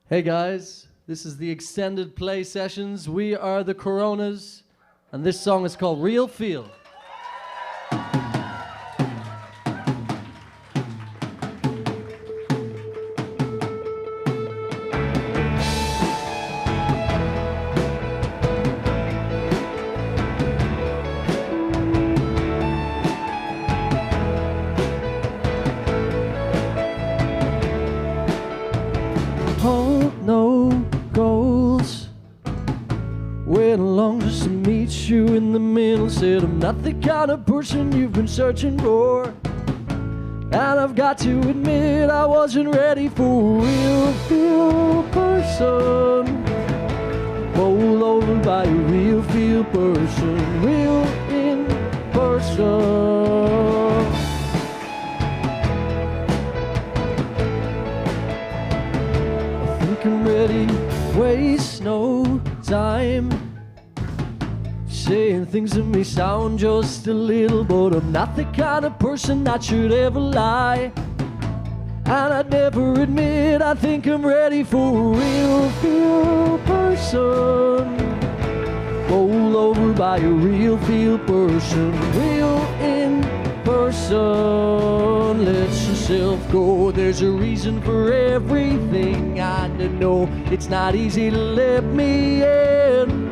Hey guys, this is the extended play sessions. We are the Coronas, and this song is called Real Feel. No goals. Went along just to meet you in the middle. Said I'm not the kind of person you've been searching for, and I've got to admit I wasn't ready for a real feel person. Bowled over by a real feel person. Real in person. I'm ready, waste no time saying things that may sound just a little, but I'm not the kind of person that should ever lie. And I'd never admit I think I'm ready for a real feel person. Bowled over by a real feel person. Real in person. Let yourself go, there's a reason for everything. I know it's not easy to let me in.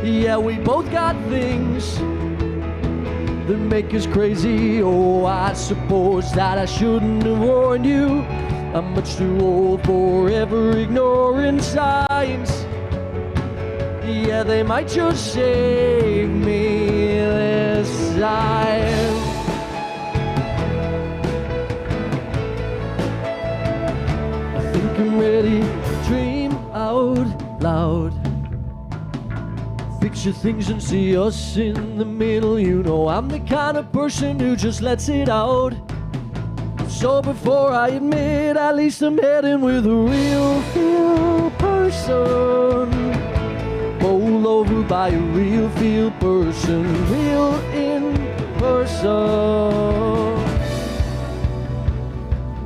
Yeah, we both got things that make us crazy. Oh, I suppose that I shouldn't have warned you. I'm much too old for ever ignoring signs. Yeah, they might just save me this time. I think I'm ready to dream out loud. Picture things and see us in the middle. You know I'm the kind of person who just lets it out. So before I admit, at least I'm heading with a real feel person. Bowled over by a real feel person. Real in person.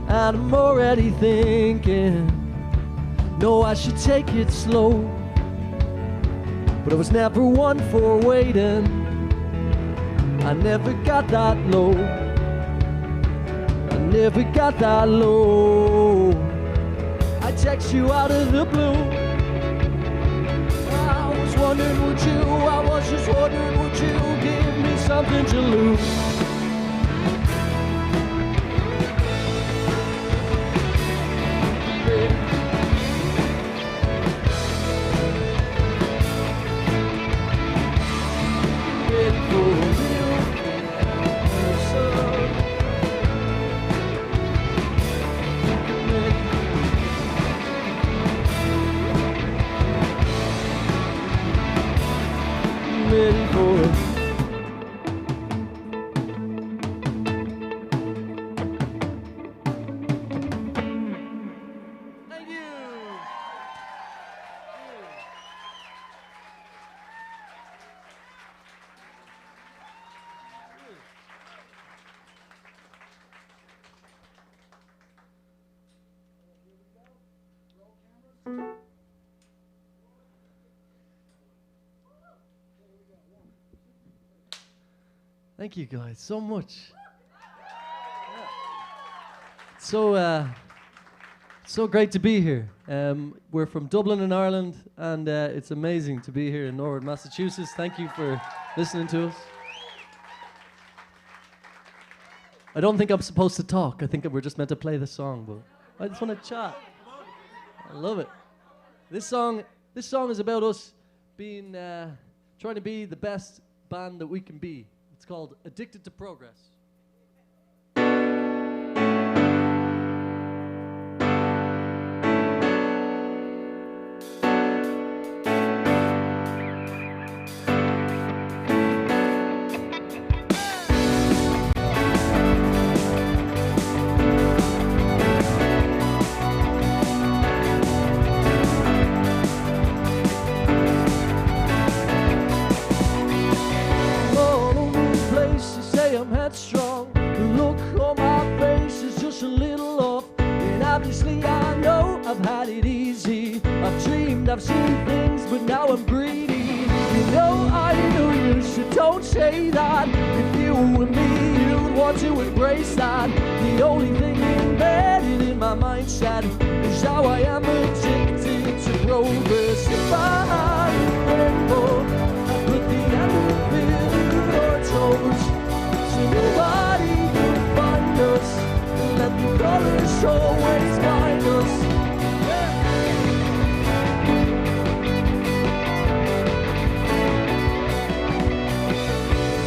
And I'm already thinking, no, I should take it slow. But I was never one for waiting. I never got that low. I never got that low. I text you out of the blue. I was just wondering, would you give me something to lose? Ready for it. Thank you. Thank you guys so much. So great to be here. We're from Dublin in Ireland, and it's amazing to be here in Norwood, Massachusetts. Thank you for listening to us. I don't think I'm supposed to talk. I think we're just meant to play the song, but I just want to chat. I love it. This song is about us being, trying to be the best band that we can be. It's called Addicted to Progress. I'm headstrong. The look on my face is just a little off. And obviously I know I've had it easy. I've dreamed, I've seen things, but now I'm greedy. You know I knew you, so don't say that. If you were me, you'd want to embrace that. The only thing embedded in my mindset is how I am addicted to progress. If I had a rainbow, I'd put the end of it in your toes. Nobody could find us. Let the colors always find us.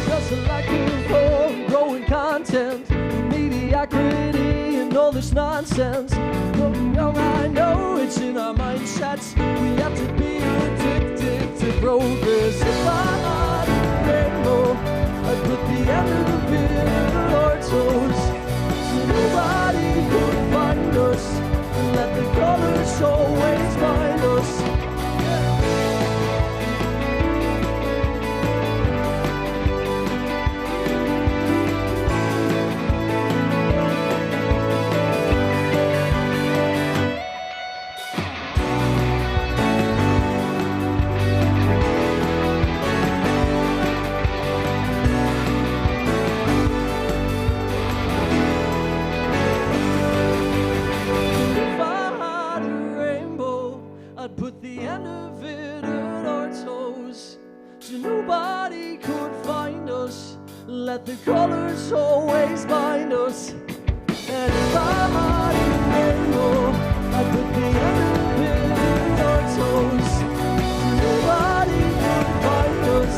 Just like info, growing content, mediocrity and all this nonsense. Young, I know it's in our mindsets. We have to be addicted to progress. If I had a rainbow, I'd put the end of it in our toes, so nobody could find us, and let the colors always find us. I'd put the end of it in our toes, so nobody could find us. Let the colors always find us. And if I had a rainbow, I'd put the end of it in our toes, so nobody could find us.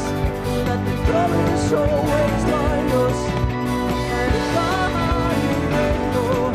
Let the colors always find us. And if I had a rainbow,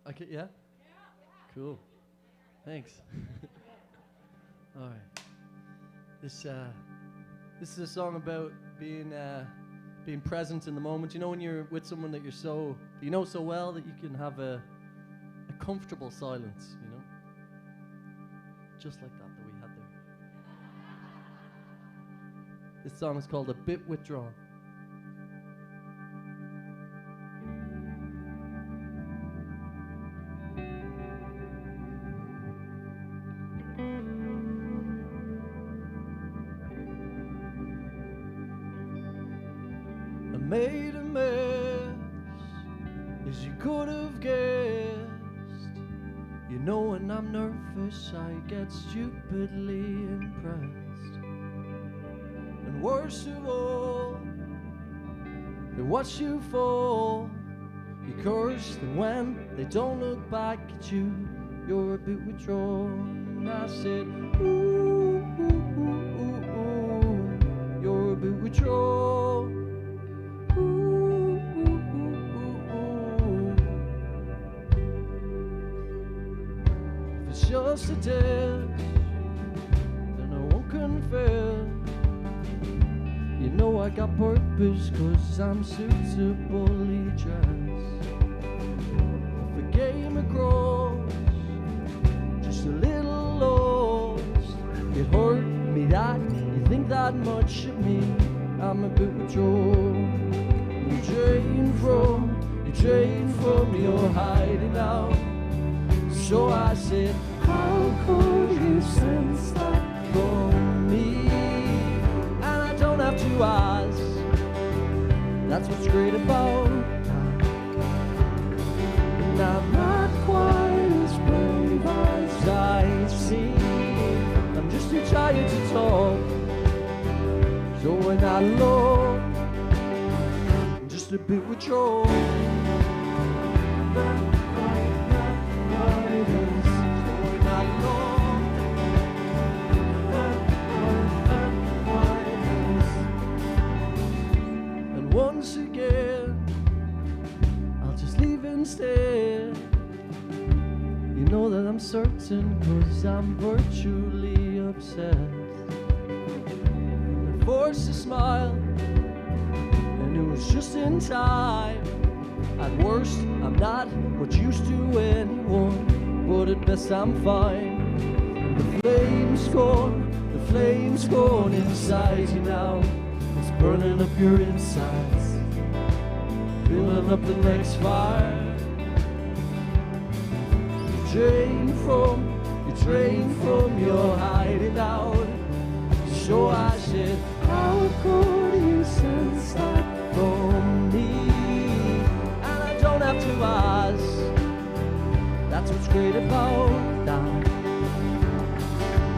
okay, yeah? Cool. Thanks. All right. This is a song about being present in the moment. You know, when you're with someone that you know so well that you can have a comfortable silence, you know? Just like that we had there. This song is called A Bit Withdrawn. Made a mess, as you could have guessed. You know when I'm nervous I get stupidly impressed. And worst of all, they watch you fall. You curse them when they don't look back at you. You're a bit withdrawn. And I said, ooh, ooh, ooh, ooh, ooh. You're a bit withdrawn. Just a test, and I won't confess. You know I got purpose, 'cause I'm suitably dressed. If a game across, just a little lost. It hurt me that you think that much of me. I'm a bit withdrawn. You're drained from your hiding out. So I said, how could you sense that from me? And I don't have to ask. That's what's great about. And I'm not quite as brave as I seem. I'm just too tired to talk. So when I look, I'm just a bit withdrawn. And once again, I'll just leave instead. You know that I'm certain, 'cause I'm virtually obsessed. I forced a smile, and it was just in time. At worst, I'm not much used to anyone, but at best I'm fine. And the flame's gone inside you now. It's burning up your insides, filling up the next fire. You're drained from your hiding out. So I said, how could you sense that from me? And I don't have to ask. That's what's great about now.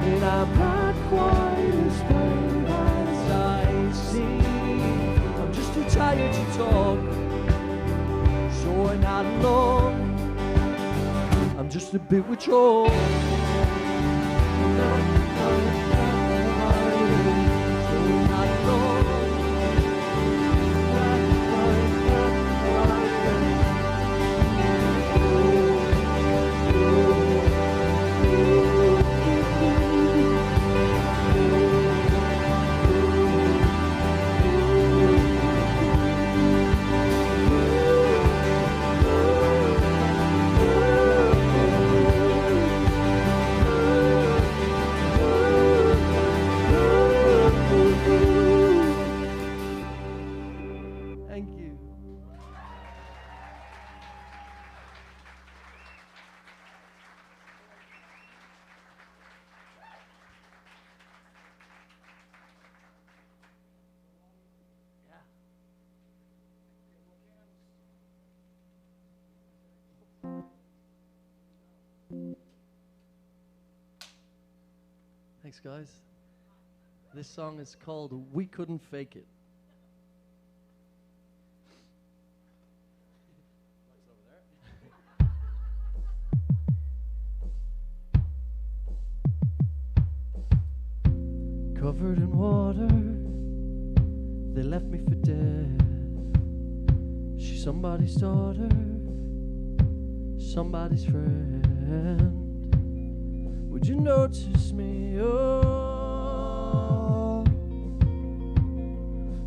And I'm not quite as brave as I seem. I'm just too tired to talk. So when I look, I'm just a bit withdrawn. Thanks, guys. This song is called We Couldn't Fake It. Covered in water, they left me for dead. She's somebody's daughter, somebody's friend. Would you notice me? Oh,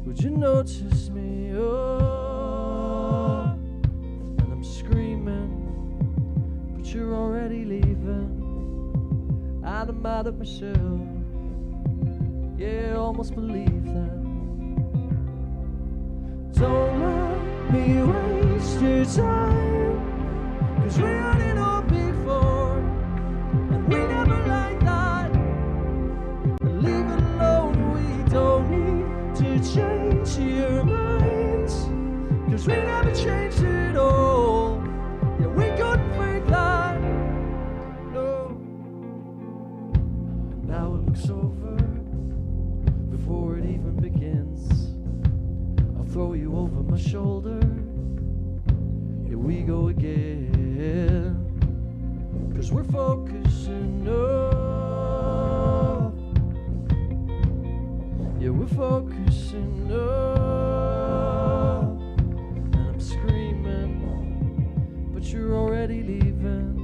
would you notice me? Oh, and I'm screaming, but you're already leaving. And I'm mad at myself. Yeah, I almost believe that. Don't let me waste your time, 'cause we only know before, and we never like that. And leave it alone, we don't need to change your minds, 'cause we never changed it all. Yeah, we couldn't fake that, no. And now it looks over before it even begins. I'll throw you over my shoulder. Here we go again. 'Cause we're focusing up. Yeah, we're focusing up. And I'm screaming, but you're already leaving.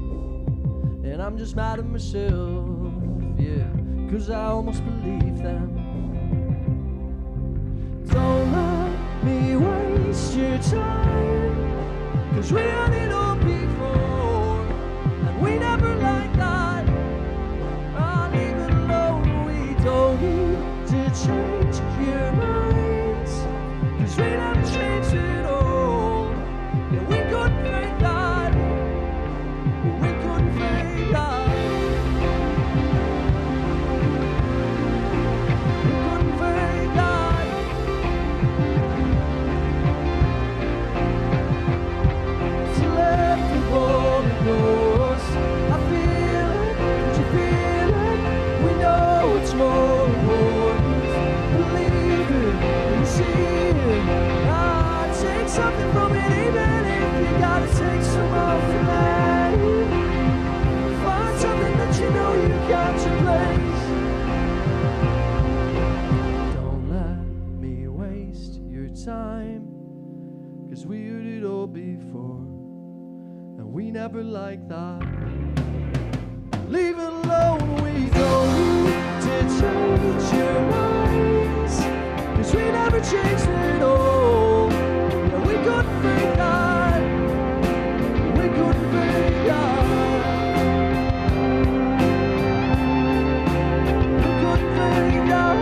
And I'm just mad at myself, yeah, 'cause I almost believe them. Don't let me waste your time, 'cause we only know before, and we never like that. I'll leave it alone, we don't need to change your mind, 'cause we never changed it all. Yeah, we couldn't fake that. We couldn't fake that. We couldn't fake that. So let the world know us. I feel it, don't you feel it? We know it's more important. Believe it, and see it. Take something from it, even if you gotta take some off from that. Find something that you know you can't replace. Don't let me waste your time, 'cause we heard it all before, and we never liked that. Leave it alone, we don't need to change your minds, 'cause we never changed it all. Yeah, we couldn't fake that. We couldn't fake that. We couldn't fake that.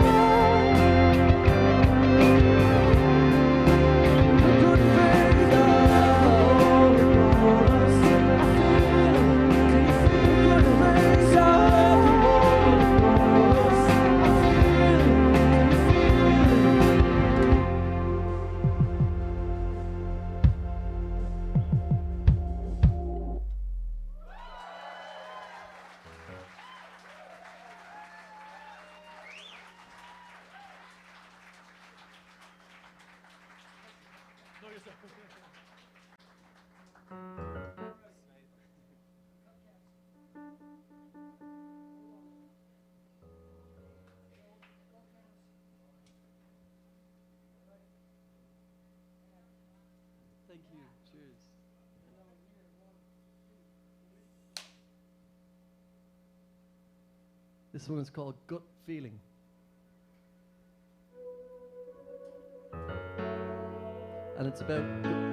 We couldn't fake that. All around us, I feel it. Can you feel it? Fake that. All around us, I feel it. Can you feel it? Thank you. Cheers. This one's called Gut Feeling. And it's about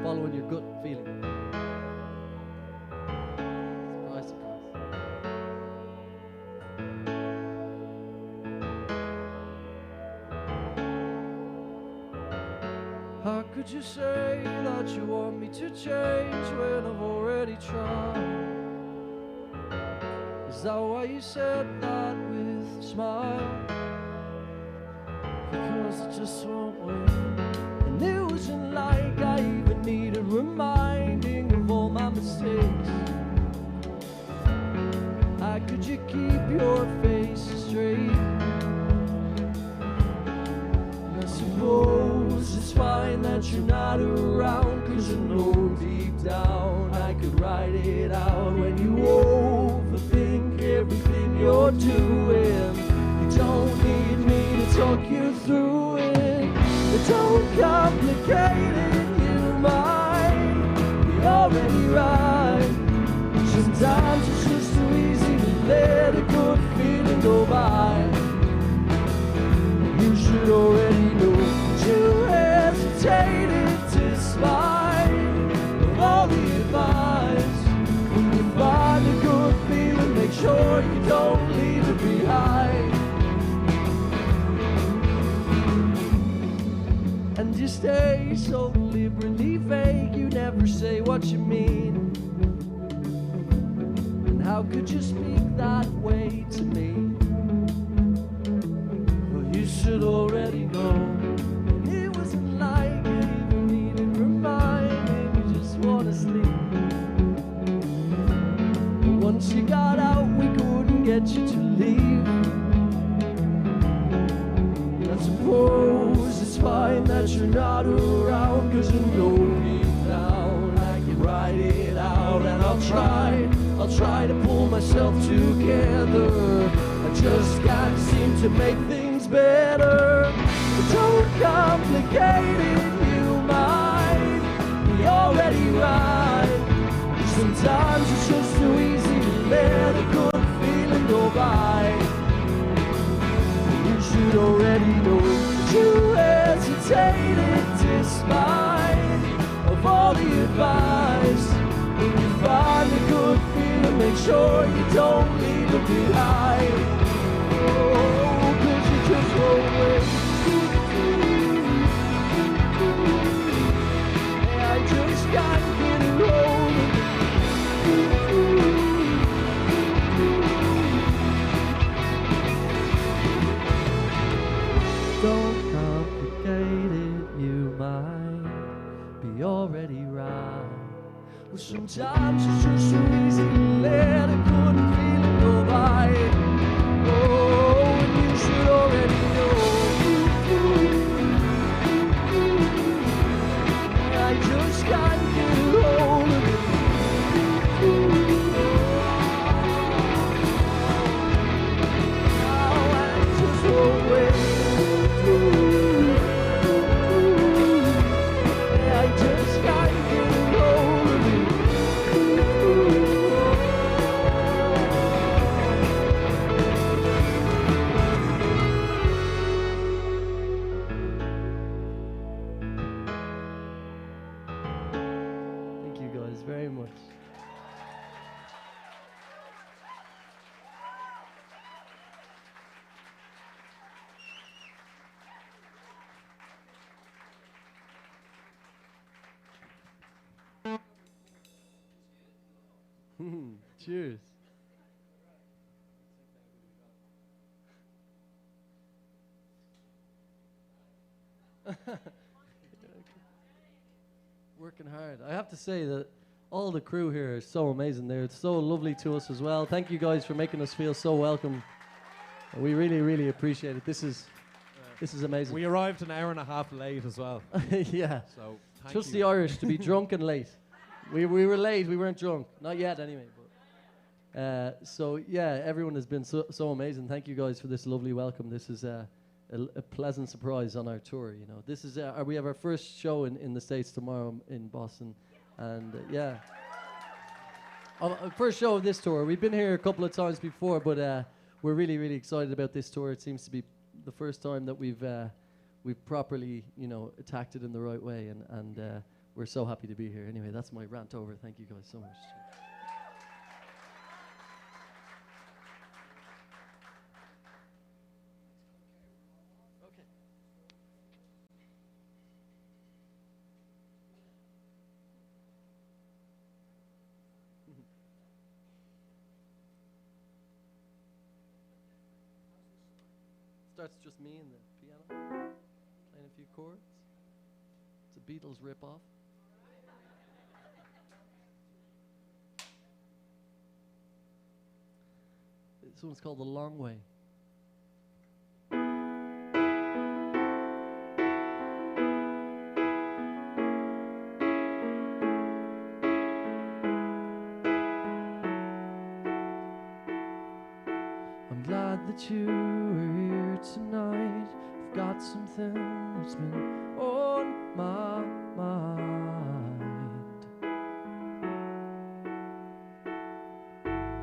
following your gut feeling. Surprise, surprise. How could you say that you want me to change when I've already tried? Is that why you said that with a smile? Because I just won't win. And it wasn't like I even needed reminding of all my mistakes. How could you keep your face straight? I suppose it's fine that you're not around, 'cause I know deep down I could write it out. When you overthink everything you're doing, you don't need me to talk you through it. Don't complicate it, you might be already right. Sometimes it's just too easy to let a good feeling go by. You should already know that you hesitated despite of all the advice. When you find a good feeling, make sure you don't leave it behind. And you stay so deliberately vague, you never say what you mean. And how could you speak that way to me? Well, you should already know. And it wasn't like you even needed reminding, you just wanna sleep. But once you got out, we couldn't get you to leave. I suppose it's fine that you're not around, 'cause I know deep down I can write it out. And I'll try to pull myself together. I just can't seem to make things better. But don't complicate it, you might be already right. Sometimes it's just too easy to let a good feeling go by. You should already know that you hesitated despite of all the advice. When you find a good feeling, make sure you don't leave it behind. Oh, 'cause you just won't wait. don't complicate it, you might be already right. Well, sometimes it's just so easy to let a good feeling go by. Oh, and you should already know. I just can't get a hold of it. Now I just won't wait. I just can't get a hold of it. Thank you guys very much. Cheers. Working hard. I have to say that all the crew here is so amazing. They're so lovely to us as well. Thank you guys for making us feel so welcome. We really, really appreciate it. This is amazing. We arrived an hour and a half late as well. Yeah. So thank Just you. the Irish to be drunk and late. We were late. We weren't drunk. Not yet, anyway. But, so yeah, everyone has been so amazing. Thank you guys for this lovely welcome. This is a pleasant surprise on our tour. You know, this is we have our first show in the States tomorrow in Boston, and yeah, first show of this tour. We've been here a couple of times before, but we're really, really excited about this tour. It seems to be the first time that we've properly, attacked it in the right way, and we're so happy to be here. Anyway, that's my rant over. Thank you guys so much. Okay. Starts just me and the piano, playing a few chords. It's a Beatles rip-off. This one's called The Long Way. I'm glad that you were here tonight. I've got something that's been on my mind.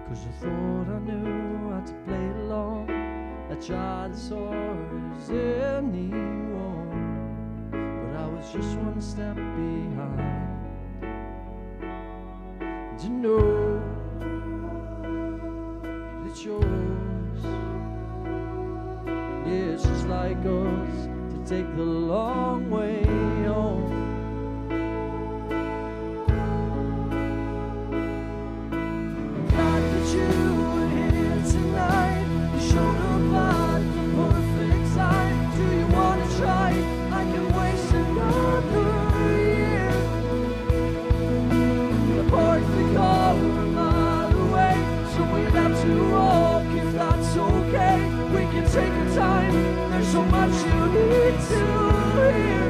'Cause I thought I knew how to play along. I tried as hard as anyone, but I was just one step behind. And you know that it's yours. Yeah, it's just like us to take the long way home. I'm glad that you were here tonight. You showed up at the perfect time. Do you want to try? I can waste another year. I parked the car a mile away, so we'll have to walk if that's okay. We can take our time. There's so much you need to hear.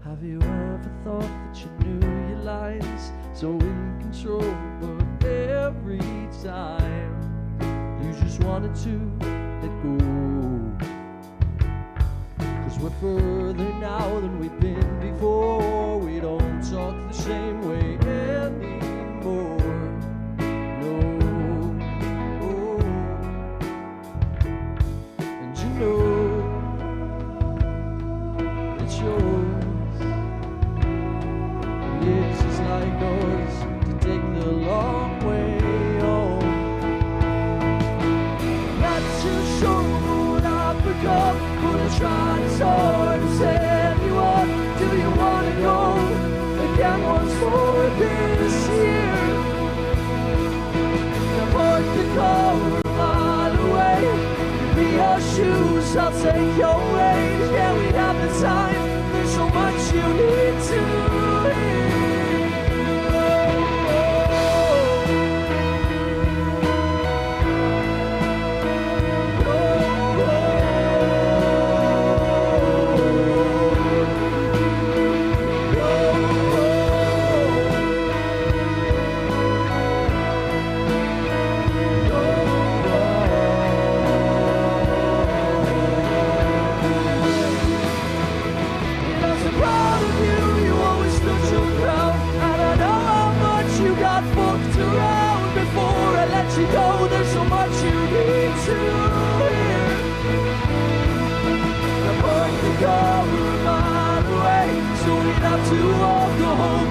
Have you ever thought that you knew your lines so in control, but every time you just wanted to let go? 'Cause we're further now than we've been before. We don't talk the same way anymore. No. Oh. And you know it's yours. It's just like us to take the long way home. That's just showed up for cup, but I tried as hard as anyone. Do you wanna go again once more? close, I'll take your ways. Yeah, we have the time. There's so much you need to hear.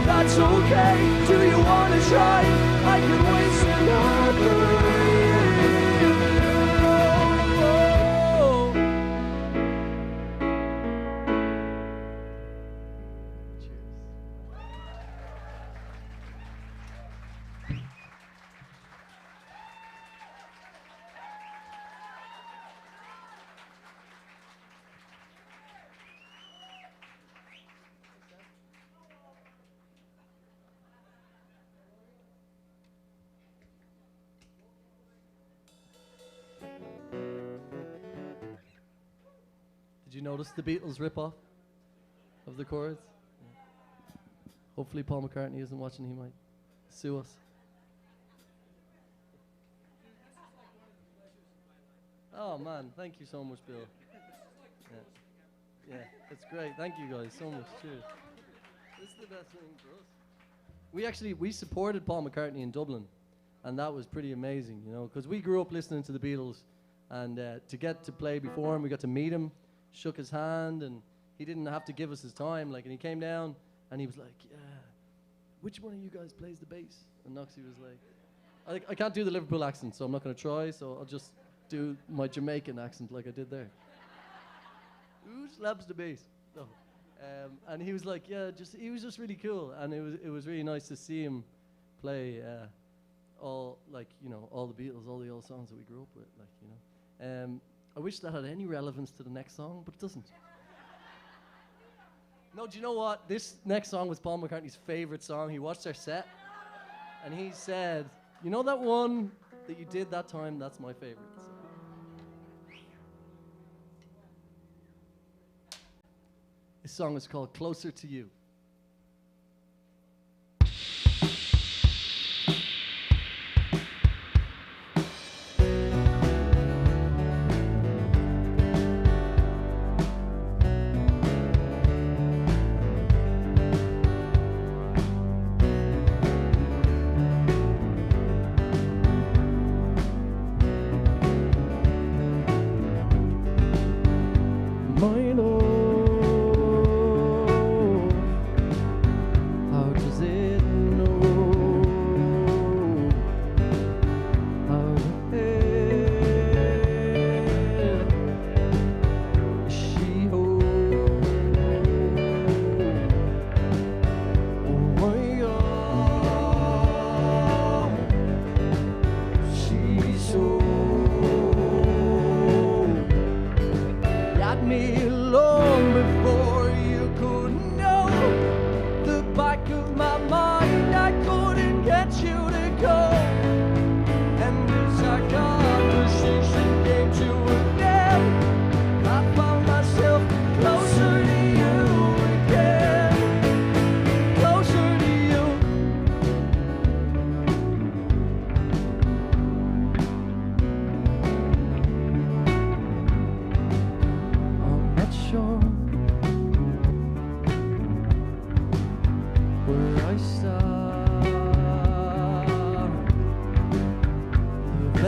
That's okay. Do you want to try? I can waste another year. Did you notice the Beatles rip-off of the chorus? Yeah. Hopefully Paul McCartney isn't watching, he might sue us. Oh man, thank you so much, Bill. Yeah, it's great. Thank you guys so much. Cheers. This is the best thing for us. We supported Paul McCartney in Dublin, and that was pretty amazing, you know, because we grew up listening to the Beatles, and to get to play before him, we got to meet him. Shook his hand, and he didn't have to give us his time. Like, and he came down, and he was like, "Yeah, which one of you guys plays the bass?" And Noxie was like, "I can't do the Liverpool accent, so I'm not going to try. So I'll just do my Jamaican accent like I did there." Who slaps the bass? No. And he was like, "Yeah, he was just really cool, and it was really nice to see him play all the Beatles, all the old songs that we grew up with, like, you know." I wish that had any relevance to the next song, but it doesn't. No, do you know what? This next song was Paul McCartney's favorite song. He watched our set, and he said, "You know that one that you did that time? That's my favorite." So. This song is called "Closer to You."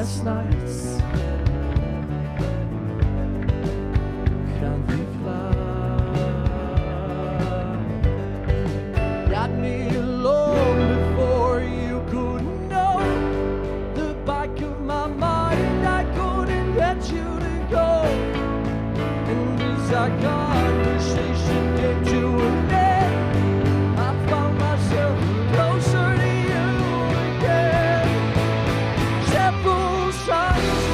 best nights can be fly. Got me alone before you could know. The back of my mind, I couldn't get you to go. And as our conversation came to an end, I found myself closer to you again. Several signs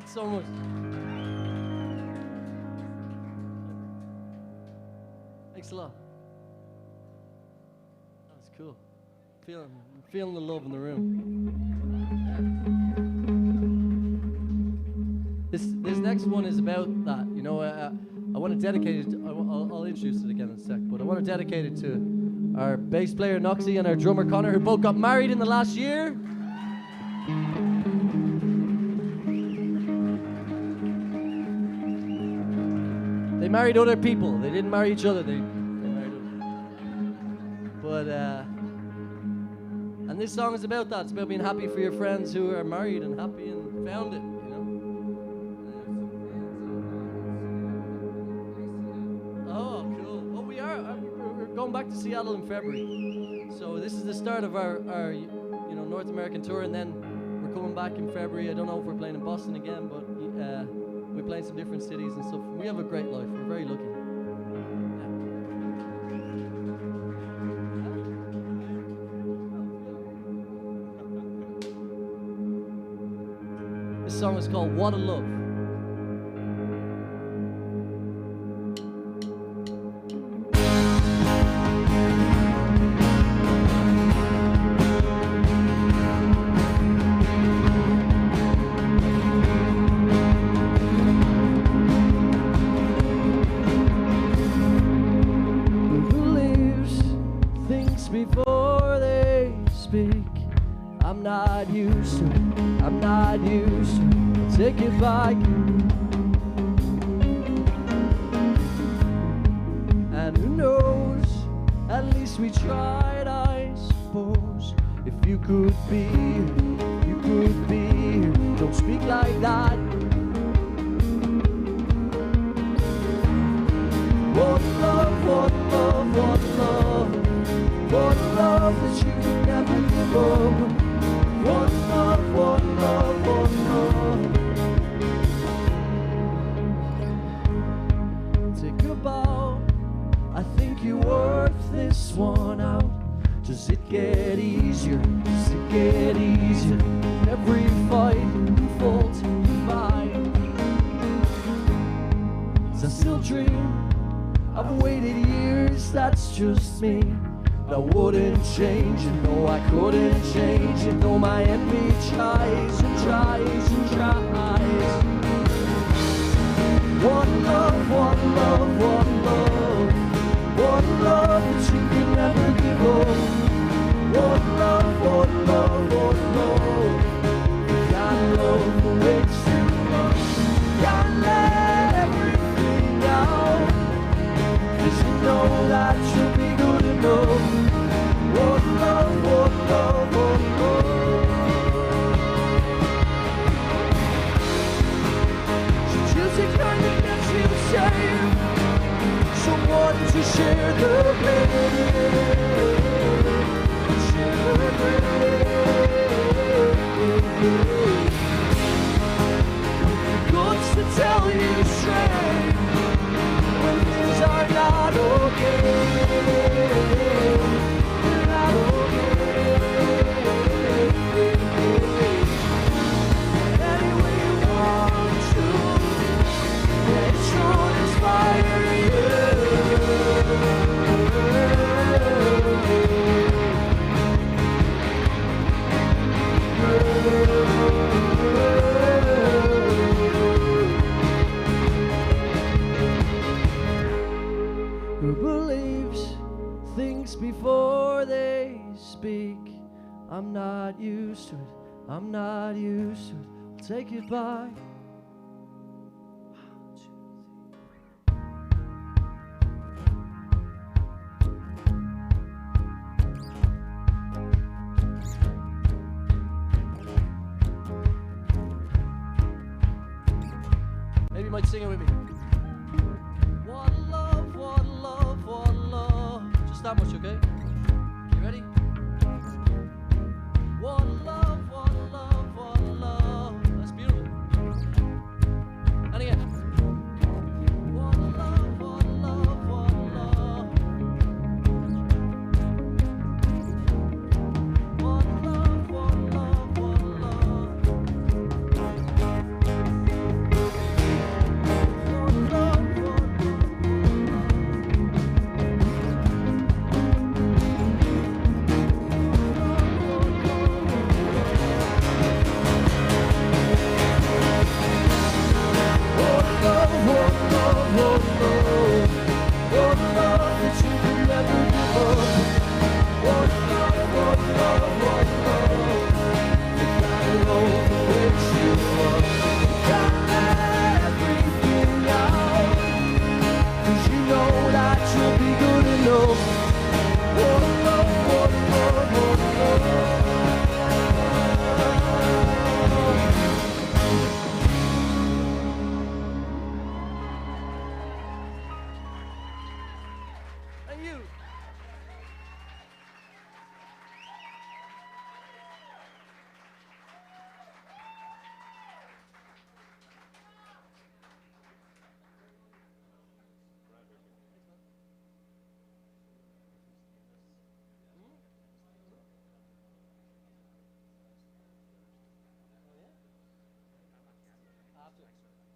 Thanks so much. Thanks a lot. That was cool. Feeling the love in the room. This next one is about that. You know, I want to dedicate it. I'll introduce it again in a sec, but I want to dedicate it to our bass player Noxie and our drummer Connor, who both got married in the last year. They married other people. They didn't marry each other. They married others. But and this song is about that. It's about being happy for your friends who are married and happy and found it. You know. Oh, cool. Well, we're going back to Seattle in February. So this is the start of our North American tour, and then we're coming back in February. I don't know if we're playing in Boston again, but we play in some different cities and stuff. We have a great life. We're very lucky. This song is called What a Love. Before they speak, I'm not used to it, I'm not used to it. I'll take it back. And who knows, at least we tried, I suppose. If you could be here, you could be here. Don't speak like that. What love, what love, what love. What love that you can never give up. What love, what love, what love. Take a bow. I think you're worth this one out. Does it get easier? Does it get easier? Every fight you fall to fight. I still dream. I've waited years, that's just me. I wouldn't change it, no I couldn't change it. Though my envy tries and tries and tries. What love, what love, what love. What love that you can never give up. What love, what love, what love. Got love that makes you love. Gotta let everything down. 'Cause you know that you'll be good enough. What love, what love, what love. Should you take kindness you save someone to share the blame? Share the blame. The guts to tell you straight when things are not okay. Who believes things before they speak? I'm not used to it, I'm not used to it. I'll take it back. Maybe you might sing it with me. What love, what love, what love. Just that much, okay? You ready? What love, what love, what love. That's beautiful. And again. What love, what love, what love. What love, what love, what love. 'cause you know that you'll be good enough. Whoa, whoa, whoa, whoa, whoa, whoa. Thank you.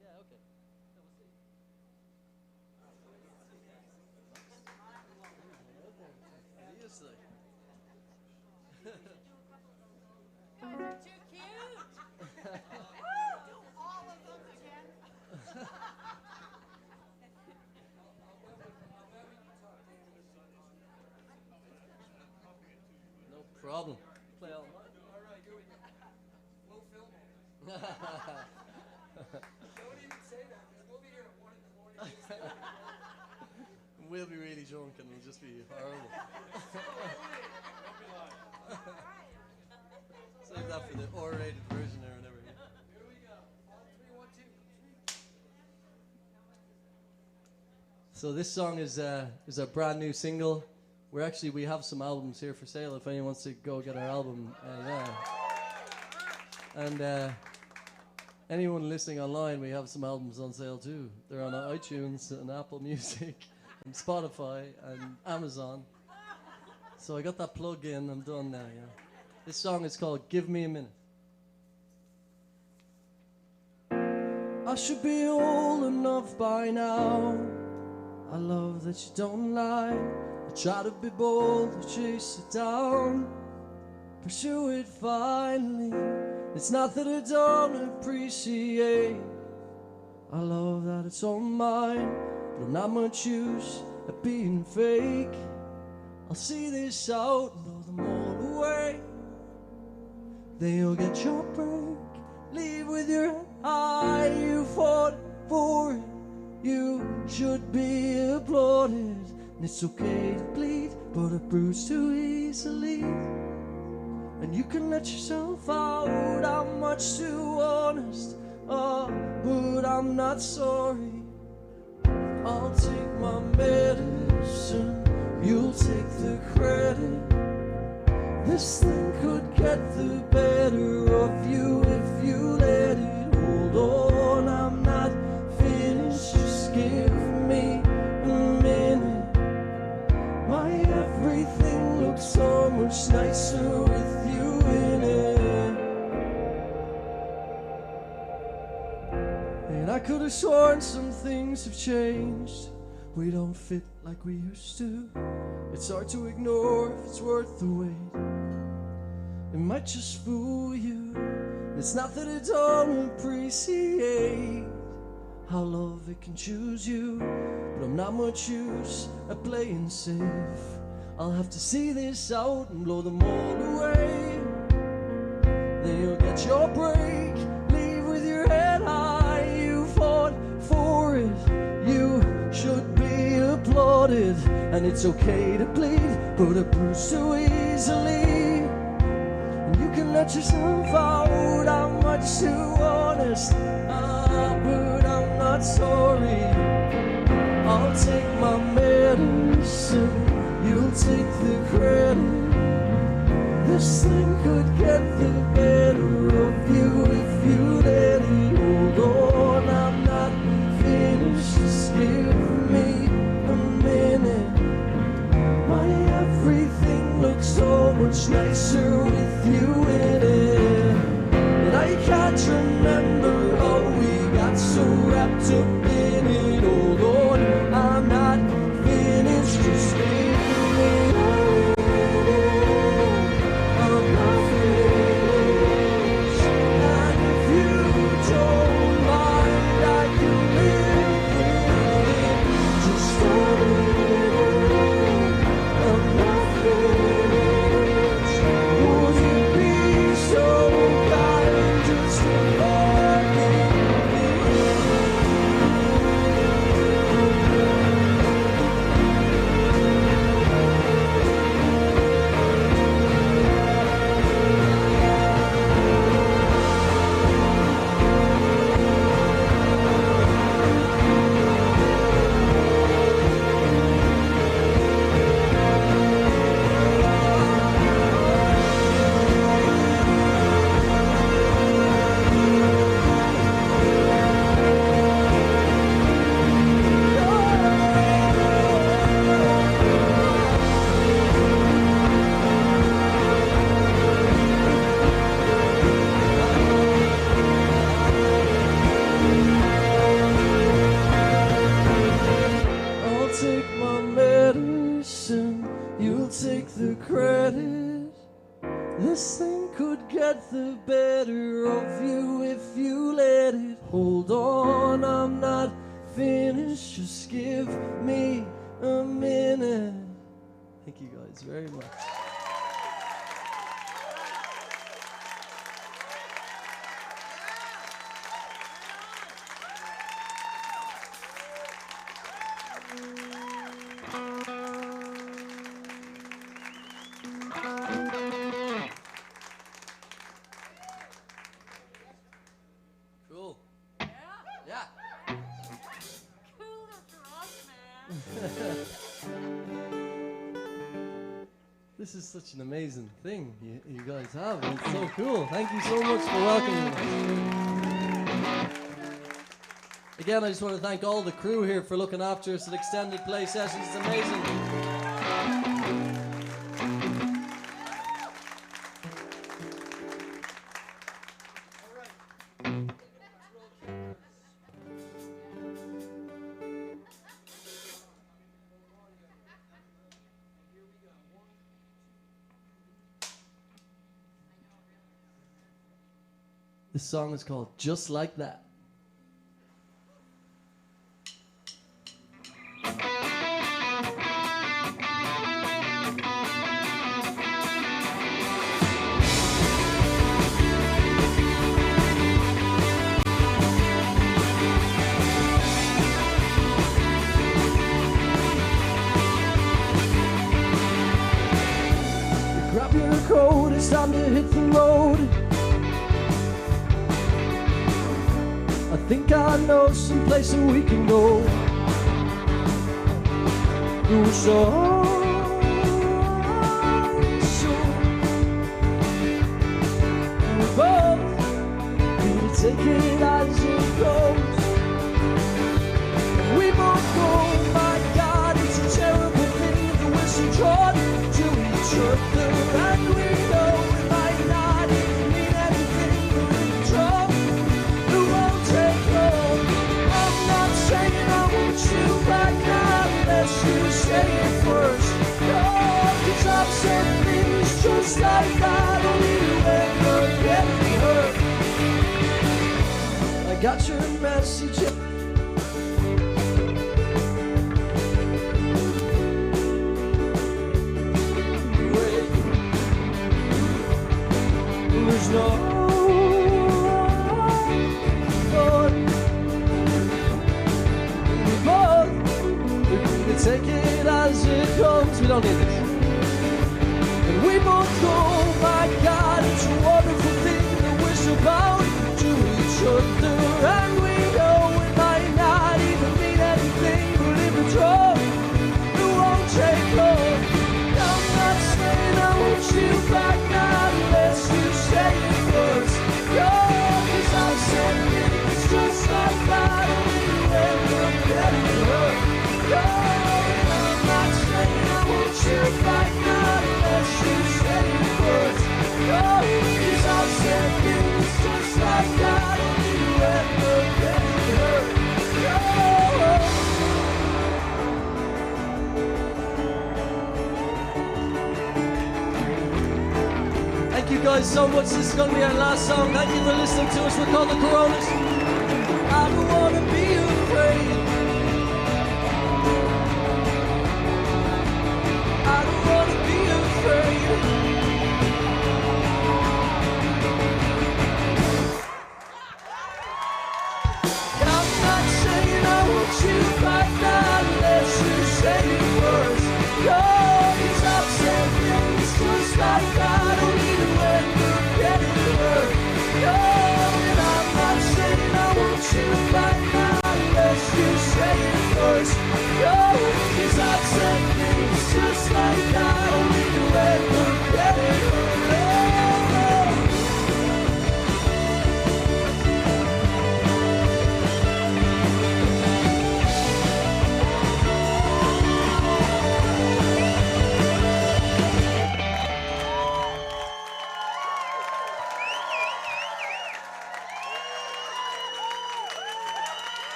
Yeah, okay. Guys are too cute. Do all of them again. No problem. Play all We'll be really drunk and it'll just be horrible. Save that for the R-rated version or whatever. Here we go. 3, 1, 2. So this song is a brand new single. We have some albums here for sale if anyone wants to go get our album. Yeah. And anyone listening online, we have some albums on sale too. They're on iTunes and Apple Music and Spotify and Amazon. So I got that plug in, I'm done now, yeah. This song is called Give Me a Minute. I should be old enough by now. I love that you don't lie. I try to be bold, to chase it down, pursue it finally. It's not that I don't appreciate. I love that it's all mine, but I'm not much use at being fake. I'll see this out and blow them all away. Then you'll get your break. Leave with your head high. You fought for it. You should be applauded. And it's okay to bleed, but a bruise too easily. And you can let yourself out. I'm much too honest. But I'm not sorry. I'll take my medicine. You'll take the credit. This thing could get the better of you if you let it. Hold on, I'm not finished. Just give me a minute. My everything looks so much nicer with you in it. And I could have sworn some things have changed. We don't fit like we used to. It's hard to ignore if it's worth the wait. It might just fool you. It's not that I don't appreciate how love it can choose you, but I'm not much use at playing safe. I'll have to see this out and blow them all away. Then you'll get your break. Leave with your head high. You fought for it. You should be applauded. And it's okay to bleed, but a bruise too easily. And you can let yourself out. I'm much too honest, but I'm not sorry. I'll take my medicine. You'll take the credit. This thing could get the better of you if you let it. Hold on, I'm not finished. Just give me a minute. My everything looks so much nicer with you in it. And I can't remember how we got so wrapped up in it. Hold on, I'm not finished. Just give me a minute. I'm not finished. And if you don't take my medicine, you'll take the credit. This thing could get the better of you if you let it. Hold on, I'm not finished, just give me a minute. Thank you guys very much. Cool. Yeah. Cool for us, man. This is such an amazing thing you guys have. It's so cool. Thank you so much for welcoming us. Again, I just want to thank all the crew here for looking after us at Extended Play Sessions. It's amazing. This song is called Just Like That. Grab your coat, it's time to hit the road. I think I know some place that we can go. So we both need to take it as it goes. We both go, my God, it's a terrible thing that we're so drawn to each other, and we know it might not even mean anything, but in the trouble, it won't take long. I'm not saying I want you back now, unless you say it first. No, 'cause I've said things just like that, only you ever get me hurt. I got your message. There's no thought. We both take it as it comes. We don't need this. And we both go, my God, it's a wonderful thing that we're so bound to each other. And we know it might not even mean anything, but if it's wrong, it won't take long. I'm not saying I want you back now, unless you say it first. No, 'cause I've said things just like that, only you ever get me hurt. No, and I'm not saying I want you back now, unless you say it first. No, 'cause I've said things just like that, only you ever get me hurt. No. Thank you guys so much. This is going to be our last song. Thank you for listening to us. We're called the Coronas. I don't want to be afraid. I don't want to be afraid. I'm not saying I want you back now, unless you say it first. No, 'cause I've said things just like that, only you ever get it hurt. No, and I'm not saying I want you back now, unless you say it first. No, 'cause I've said things just like that, only you ever get it hurt.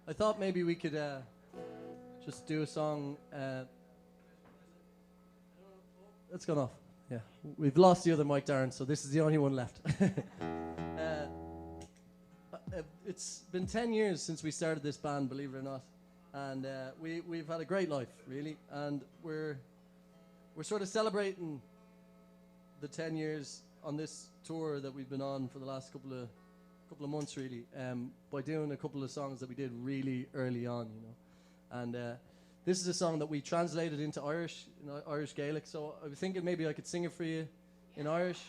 I thought maybe we could just do a song. That's gone off. Yeah, we've lost the other mic, Darren, so this is the only one left. It's been 10 years since we started this band, believe it or not, and we've had a great life, really, and we're sort of celebrating the 10 years on this tour that we've been on for the last couple of months, really, by doing a couple of songs that we did really early on, you know, and this is a song that we translated into Irish, Irish Gaelic, so I was thinking maybe I could sing it for you in Irish.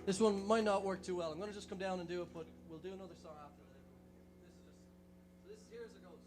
This one might not work too well. I'm going to just come down and do it, but we'll do another song after that. This is here as it goes.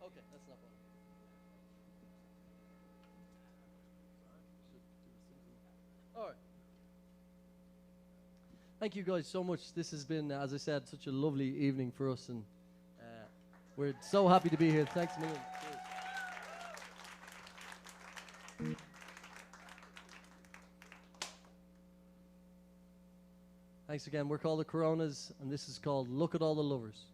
Okay, that's not one. All right. Thank you guys so much. This has been, as I said, such a lovely evening for us, and we're so happy to be here. Thanks a million. Cheers. Thanks again. We're called the Coronas, and this is called Look at All the Lovers.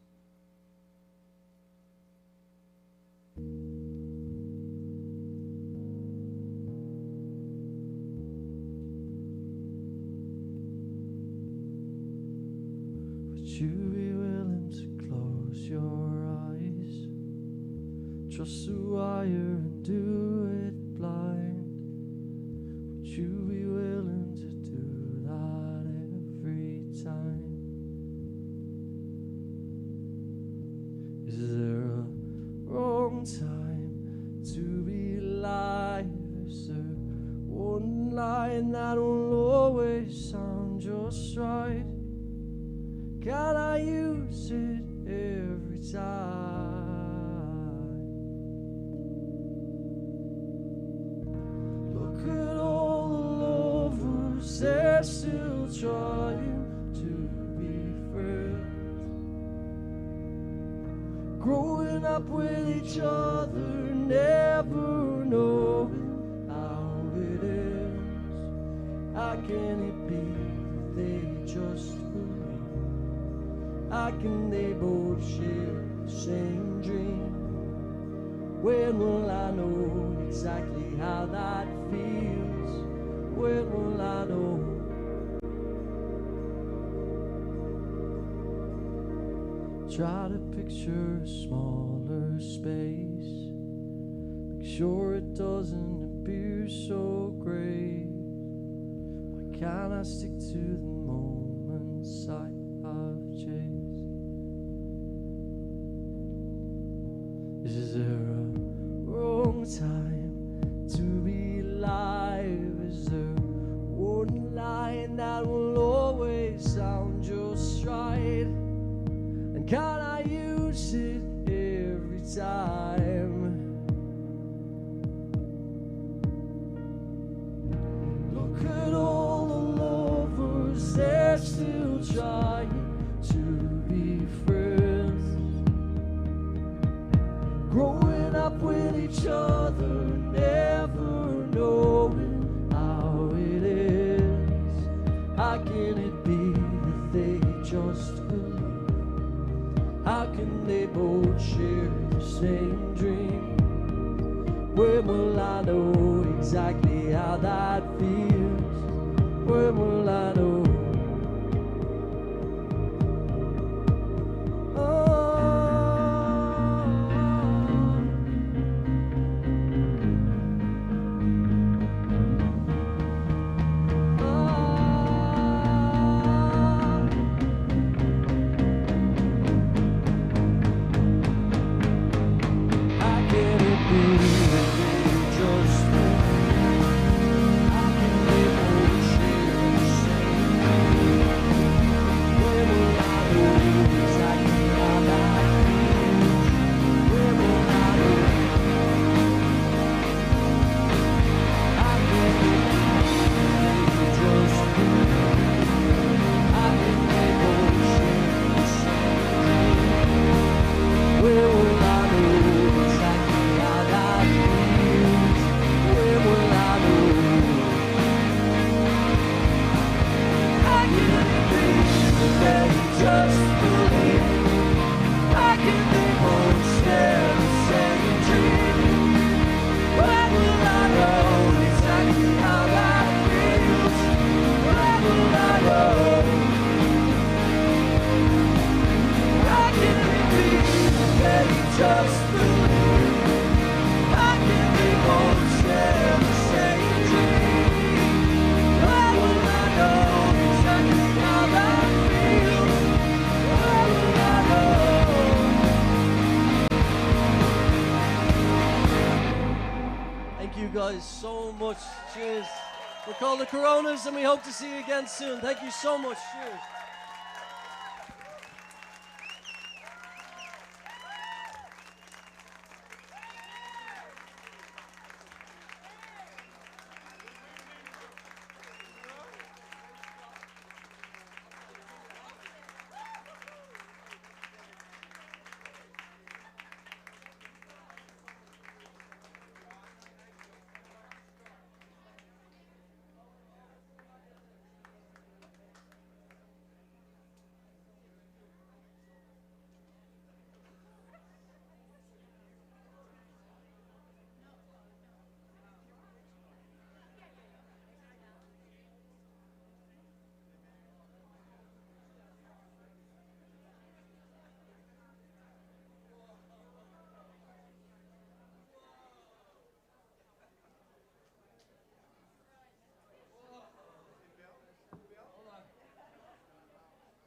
You be willing to close your eyes, trust the wire and do it blind? Would you be willing to do that every time? Is there a wrong time to be alive? Is there one line that will always sound just right? Can I use it every time? Look at all the lovers, they're still trying to be friends, growing up with each other, never knowing how it ends. How can it be that they just believe? How can they both share the same dream? When will I know exactly how that feels? When will I know? Try to picture a smaller space, make sure it doesn't appear so great. Why can't I stick to the moments I've chased? Is there a wrong time to be alive? Is there one line that will always sound just right? And can I use it every time? Look at all the lovers, they're still trying to be friends, growing up with each other, never knowing how it is. How can it be that they just believe? How can they both share the same dream? When will I know exactly how that feels? When will I know? So much. Cheers. We're called the Coronas, and we hope to see you again soon. Thank you so much. Cheers.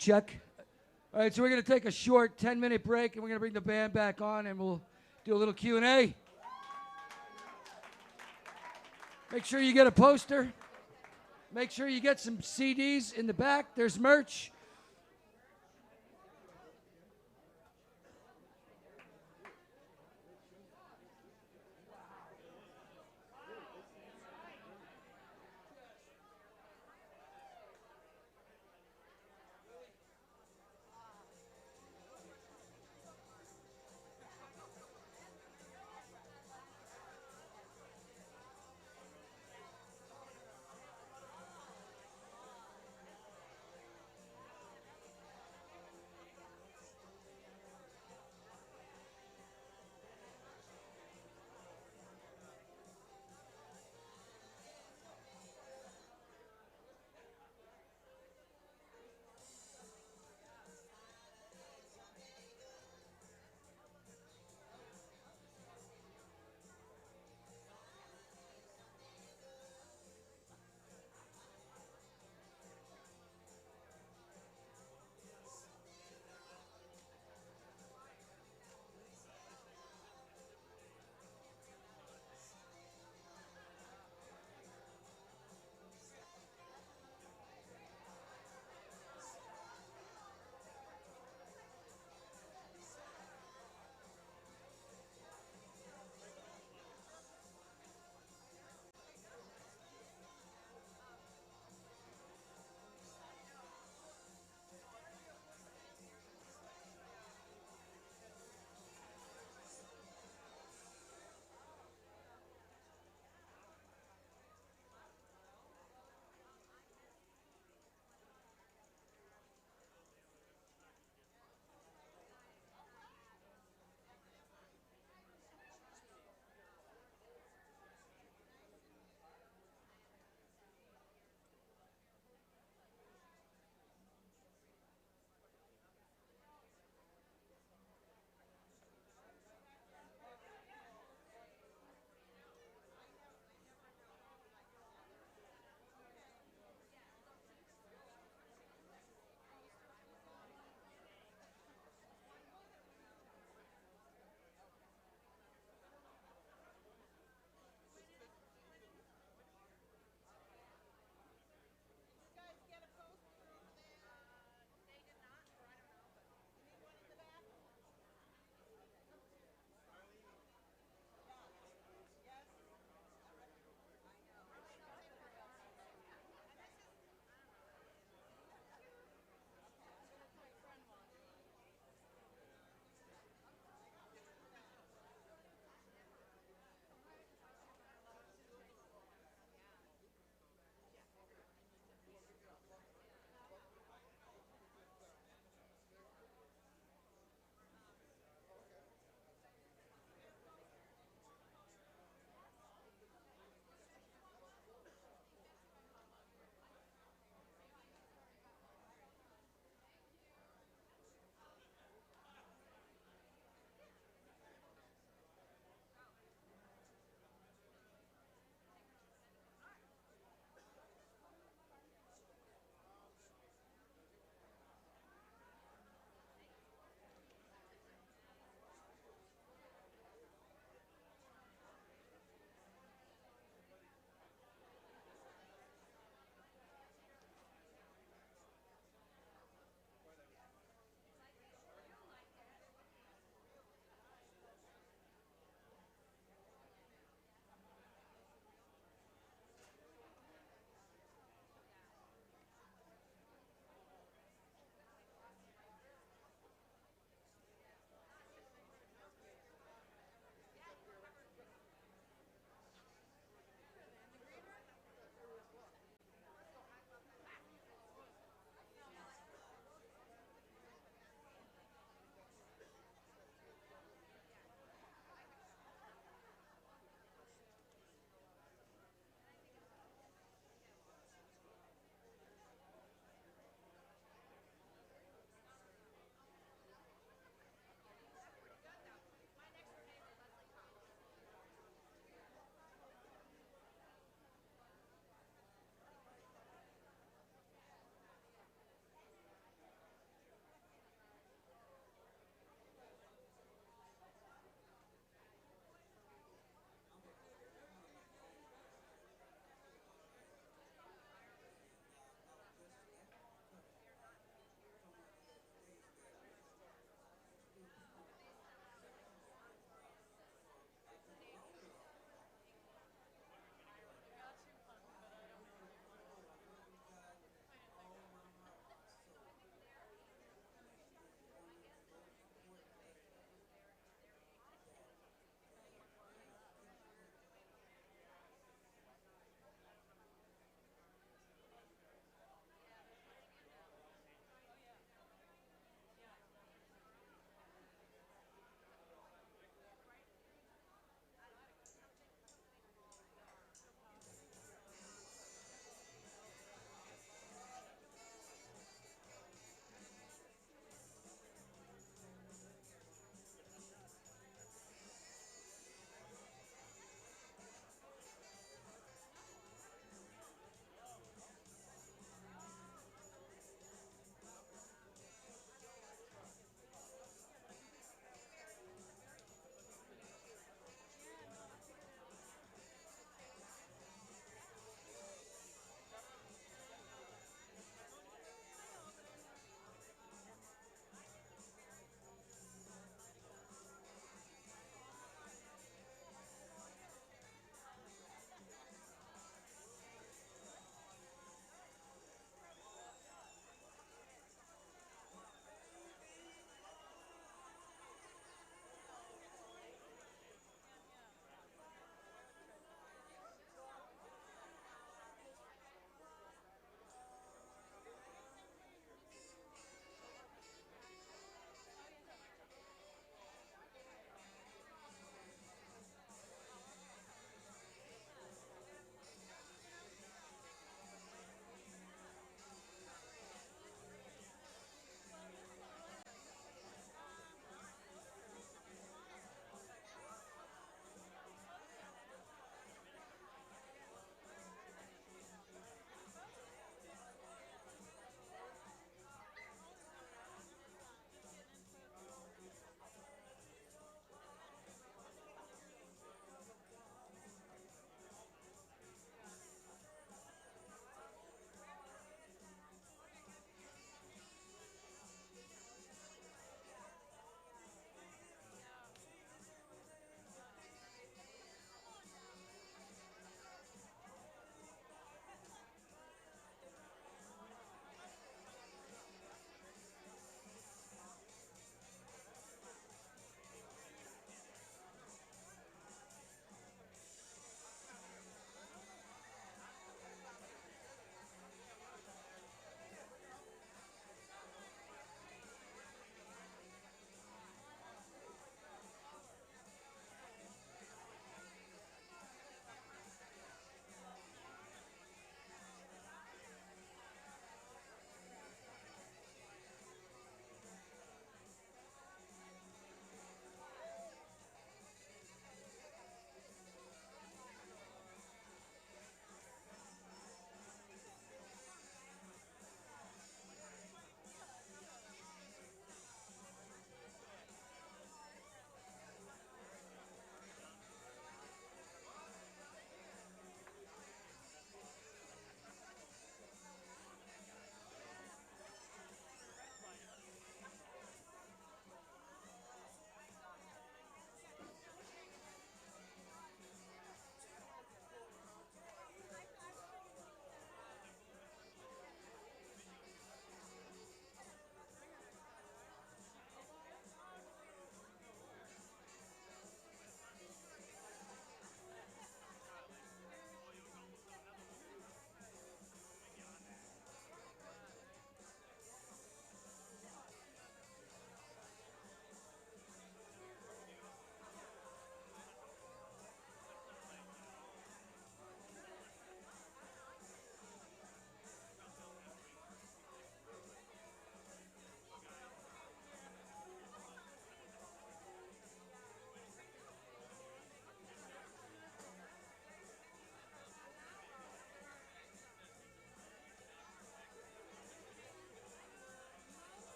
Check. All right, so we're going to take a short 10-minute break, and we're going to bring the band back on, and we'll do a little Q&A. Make sure you get a poster. Make sure you get some CDs in the back. There's merch.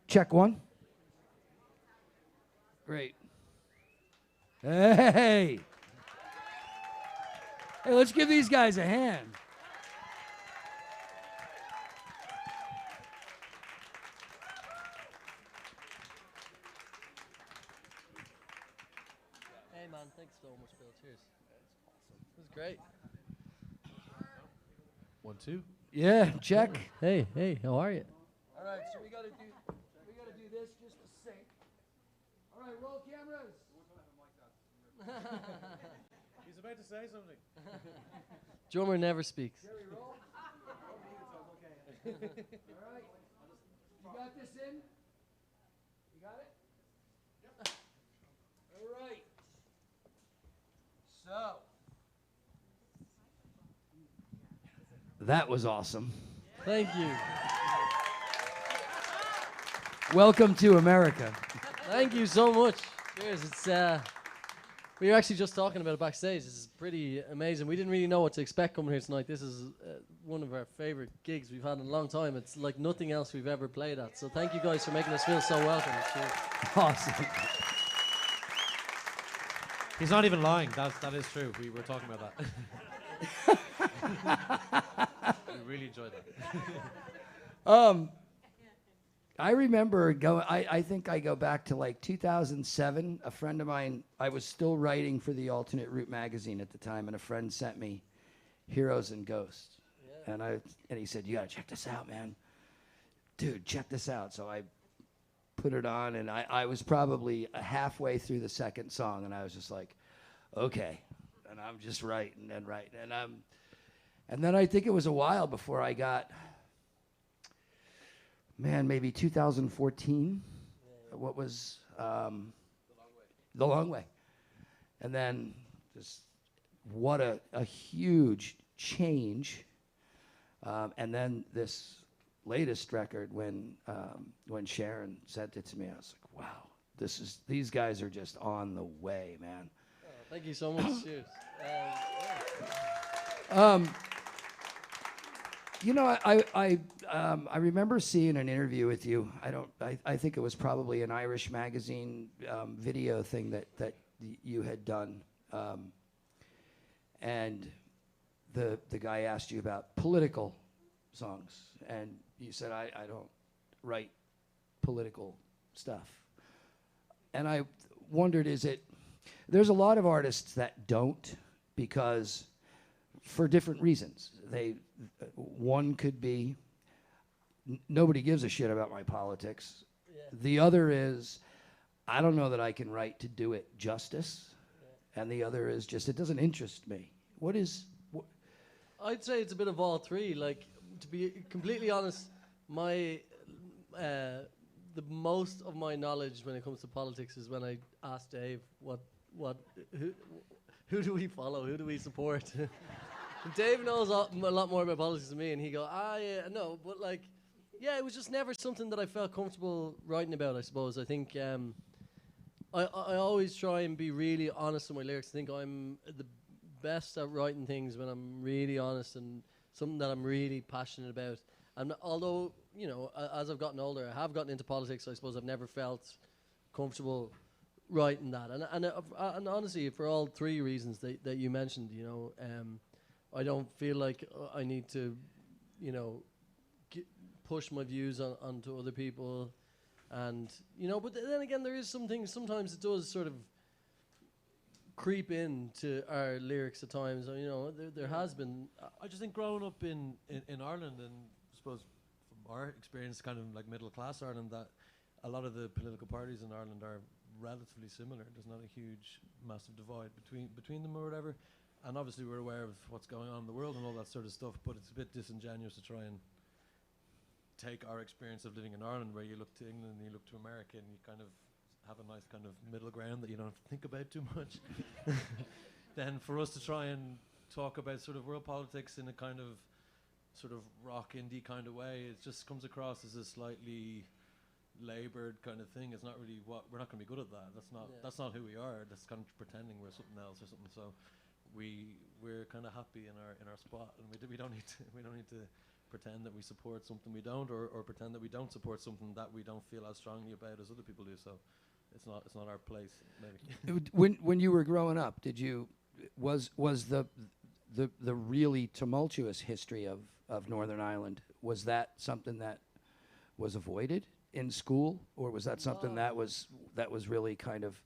Check one. Great. Hey. Hey, let's give these guys a hand. Hey man, thanks so much, Bill. Cheers. It was great. 1, 2. Yeah, check. Hey, how are you? All right, so we gotta do this just to sync. All right, roll cameras. He's about to say something. Drummer never speaks. Jerry, roll. All right. You got this in? You got it? Yep. All right. So. That was awesome. Thank you. Welcome to America. Thank you so much. Cheers. It's we were actually just talking about it backstage. This is pretty amazing. We didn't really know what to expect coming here tonight. This is one of our favorite gigs we've had in a long time. It's like nothing else we've ever played at. So thank you guys for making us feel so welcome. Cheers. Awesome. He's not even lying. That is true. We were talking about that. We really enjoyed that. I remember I think I go back to like 2007. A friend of mine, I was still writing for the Alternate Route magazine at the time, and a friend sent me Heroes and Ghosts. Yeah. And he said, "You gotta check this out, man. Dude, check this out." So I put it on, and I was probably halfway through the second song, and I was just like, okay. And I'm just writing. And then I think it was a while before I got, maybe 2014. Yeah. What was The Long Way. And then just what a huge change. And then this latest record, when Sharon sent it to me, I was like, wow, these guys are just on the way, man. Oh, thank you so much. Cheers. You know, I remember seeing an interview with you. I think it was probably an Irish magazine video thing that you had done, and the guy asked you about political songs, and you said I don't write political stuff, and I wondered, there's a lot of artists that don't, because for different reasons. One could be nobody gives a shit about my politics. Yeah. The other is I don't know that I can write to do it justice. Yeah. And the other is just it doesn't interest me. I'd say it's a bit of all three. Like, to be completely honest, the most of my knowledge when it comes to politics is when I ask Dave who do we follow, who do we support. Dave knows a lot more about politics than me, and he go, yeah, no, but like, yeah, it was just never something that I felt comfortable writing about, I suppose. I think I always try and be really honest with my lyrics. I think I'm the best at writing things when I'm really honest and something that I'm really passionate about. And although, you know, as I've gotten older, I have gotten into politics, I suppose I've never felt comfortable writing that. And honestly, for all three reasons that you mentioned, you know, I don't feel like I need to, you know, push my views onto other people. And, you know, but then again, there is some things, sometimes it does sort of creep into our lyrics at times. You know, there has been... I just think growing up in Ireland, and I suppose from our experience, kind of like middle class Ireland, that a lot of the political parties in Ireland are relatively similar. There's not a huge, massive divide between them or whatever. And obviously we're aware of what's going on in the world and all that sort of stuff, but it's a bit disingenuous to try and take our experience of living in Ireland, where you look to England and you look to America and you kind of have a nice kind of middle ground that you don't have to think about too much. Then for us to try and talk about sort of world politics in a kind of sort of rock indie kind of way, it just comes across as a slightly laboured kind of thing. It's not really we're not going to be good at that. That's not who we are. That's kind of pretending we're something else or something. So we're kind of happy in our spot, and we don't need to pretend that we support something we don't, or pretend that we don't support something that we don't feel as strongly about as other people do. So it's not our place. Maybe. When you were growing up, was the really tumultuous history of Northern Ireland, was that something that was avoided in school, or was that something that was really kind of?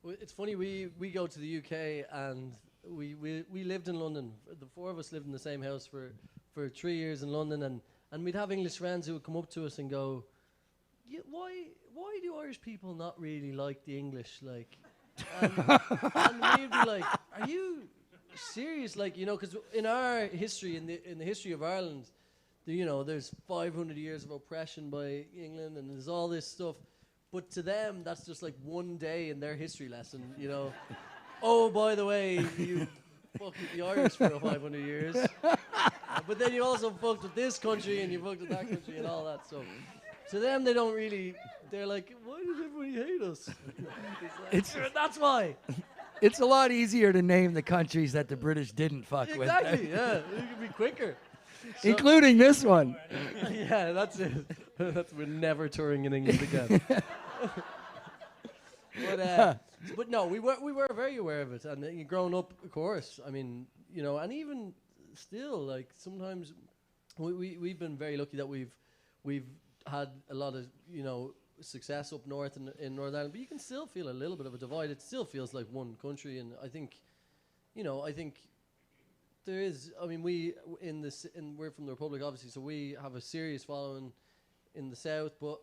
Well, it's funny, we go to the UK, and we lived in London. The four of us lived in the same house for 3 years in London, and we'd have English friends who would come up to us and go, why do Irish people not really like the English? Like, and we'd be like, are you serious? Like, because in our history, in the history of Ireland, there's 500 years of oppression by England, and there's all this stuff. But to them, that's just like one day in their history lesson, Oh, by the way, you fucked with the Irish for 500 years. But then you also fucked with this country, and you fucked with that country, and all that. So to them, they don't really, they're like, why does everybody hate us? That's why. It's a lot easier to name the countries that the British didn't fuck with. Exactly, yeah. It could be quicker. Including this one. Yeah, that's it. We're never touring in England again. But no, we were very aware of it, and growing up, of course. I mean, and even still, like sometimes we've been very lucky that we've had a lot of success up north in Northern Ireland, but you can still feel a little bit of a divide. It still feels like one country, and I think there is. I mean, we're from the Republic, obviously, so we have a serious following in the south. But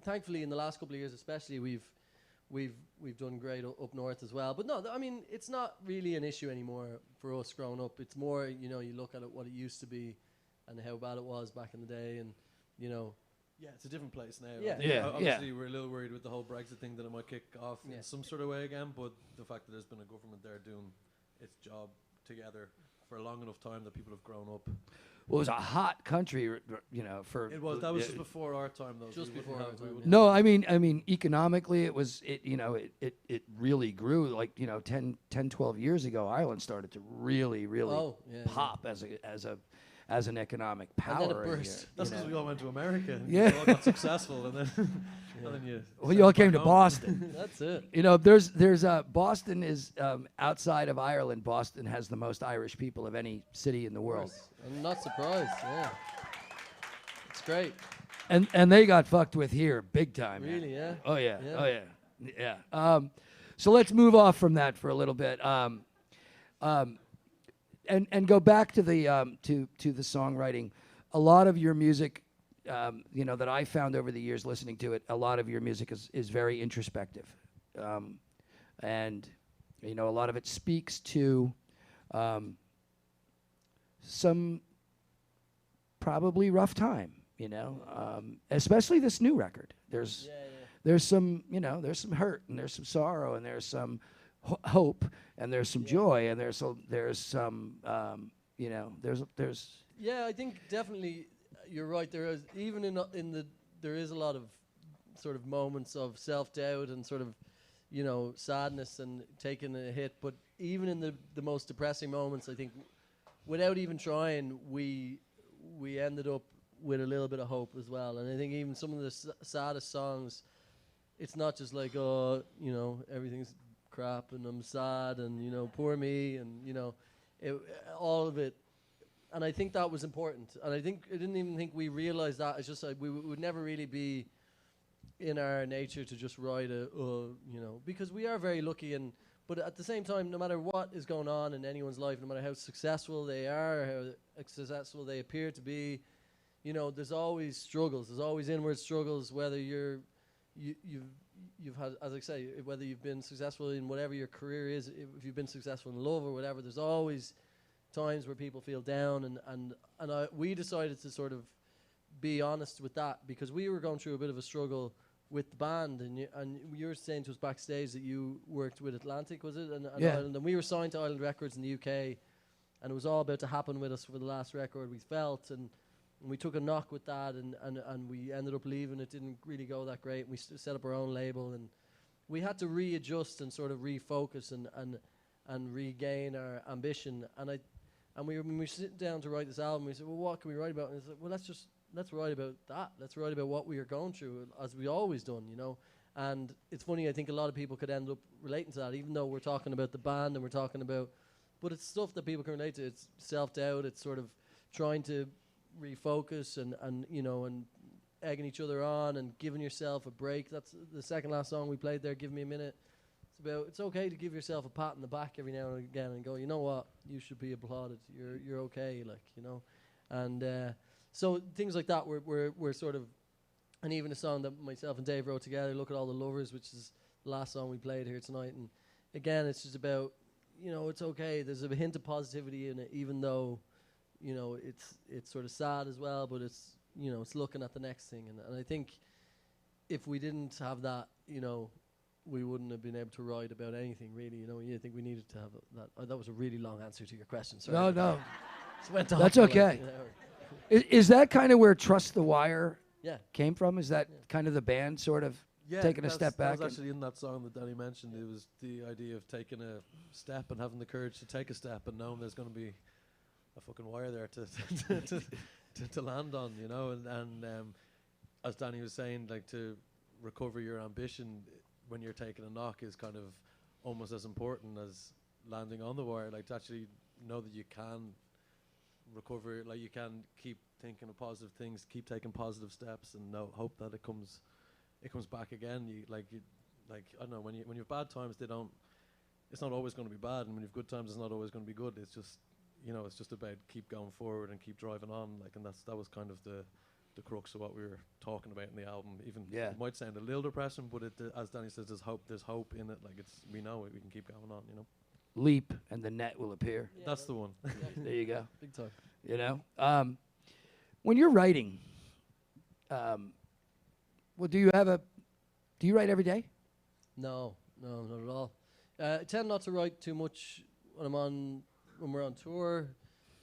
thankfully, in the last couple of years, especially, we've done great up north as well. But no, I mean, it's not really an issue anymore for us growing up. It's more, you look at it what it used to be, and how bad it was back in the day, and Yeah, it's a different place now. Yeah. Obviously, we're a little worried with the whole Brexit thing that it might kick off in some sort of way again. But the fact that there's been a government there doing its job together for a long enough time that people have grown up. Well, it was a hot country, for. It was. That was just before our time, though. Just before our time. No, I mean, economically, it really grew. Like 10, 12 years ago, Ireland started to really pop as an economic power. And then it burst. That's because we all went to America. And Yeah. we all got successful, and then Well, you all came to Boston. That's it. There's Boston is outside of Ireland. Boston has the most Irish people of any city in the world. I'm not surprised. Yeah, it's great. And they got fucked with here big time. Man. Really, yeah. Oh yeah. Yeah. Oh yeah. Yeah. So let's move off from that for a little bit. And go back to the the songwriting. A lot of your music, that I found over the years listening to it, a lot of your music is very introspective, and a lot of it speaks to some probably rough time. Especially this new record. There's some hurt, and there's some sorrow, and there's some hope, and there's some joy, and there's some Yeah, I think definitely you're right. There is even there is a lot of sort of moments of self-doubt and sort of sadness and taking a hit. But even in the most depressing moments, I think without even trying, we ended up with a little bit of hope as well. And I think even some of the saddest songs, it's not just like everything's crap and I'm sad and poor me and all of it. And I think that was important. And I didn't even think we realized that. It's just like we would never really be in our nature to just write because we are very lucky. But at the same time, no matter what is going on in anyone's life, no matter how successful they are, how successful they appear to be, there's always struggles. There's always inward struggles, whether you've had, as I say, whether you've been successful in whatever your career is, if you've been successful in love or whatever, there's always times where people feel down, and we decided to sort of be honest with that, because we were going through a bit of a struggle with the band, and you were saying to us backstage that you worked with Atlantic, was it? And Ireland, and we were signed to Island Records in the UK, and it was all about to happen with us for the last record, we felt, and we took a knock with that, and we ended up leaving. It didn't really go that great. We set up our own label, and we had to readjust and sort of refocus and regain our ambition. And And when we were sitting down to write this album, we said, well, what can we write about? And it's like, well, let's write about that. Let's write about what we are going through, as we always done, you know. And it's funny, I think a lot of people could end up relating to that, even though we're talking about the band and we're talking about, but it's stuff that people can relate to. It's self-doubt. It's sort of trying to refocus and you know, and egging each other on and giving yourself a break. That's the second last song we played there, Give Me a Minute. It's about, it's okay to give yourself a pat on the back every now and again and go, you know what, you should be applauded. You're okay, like, you know. And so things like that we're sort of, and even a song that myself and Dave wrote together, Look at All the Lovers, which is the last song we played here tonight. And again, it's just about, you know, it's okay. There's a hint of positivity in it, even though, you know, it's sort of sad as well, but it's, you know, it's looking at the next thing. And I think if we didn't have that, you know, we wouldn't have been able to write about anything really, you know. I think we needed to have that. That was a really long answer to your question. Sorry. No. Just went on That's for like okay. an hour. Is that kind of where Trust the Wire Yeah. came from? Is that kind of the band sort of taking a step back? That was actually in that song that Danny mentioned. It was the idea of taking a step and having the courage to take a step and knowing there's going to be a fucking wire there to land on, you know. And as Danny was saying, like, to recover your ambition when you're taking a knock is kind of almost as important as landing on the wire. Like, to actually know that you can recover, like, you can keep thinking of positive things, keep taking positive steps, and hope that it comes back again. I don't know, when you have bad times, it's not always going to be bad, and when you have good times, it's not always going to be good. It's just, you know, it's just about keep going forward and keep driving on, like, and that was kind of the crux of what we were talking about in the album. Even it might sound a little depressing, but as Danny says, there's hope in it. Like, we know it, we can keep going on, you know. Leap and the net will appear. Yeah, That's the one. There you go. Big time. You know, when you're writing, well, do you write every day? No, not at all. I tend not to write too much when we're on tour.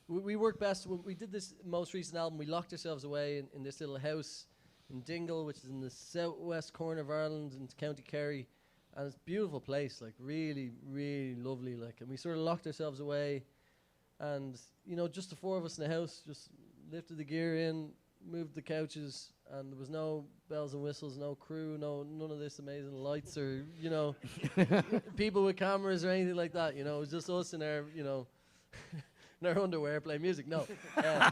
We work best when we did this most recent album. We locked ourselves away in this little house in Dingle, which is in the southwest corner of Ireland in County Kerry, and it's a beautiful place, like really, really lovely. Like, and we sort of locked ourselves away, and you know, just the four of us in the house, just lifted the gear in, moved the couches, and there was no bells and whistles, no crew, none of this amazing lights or, you know, people with cameras or anything like that. You know, it was just us in our, you know, in our underwear playing music. No, and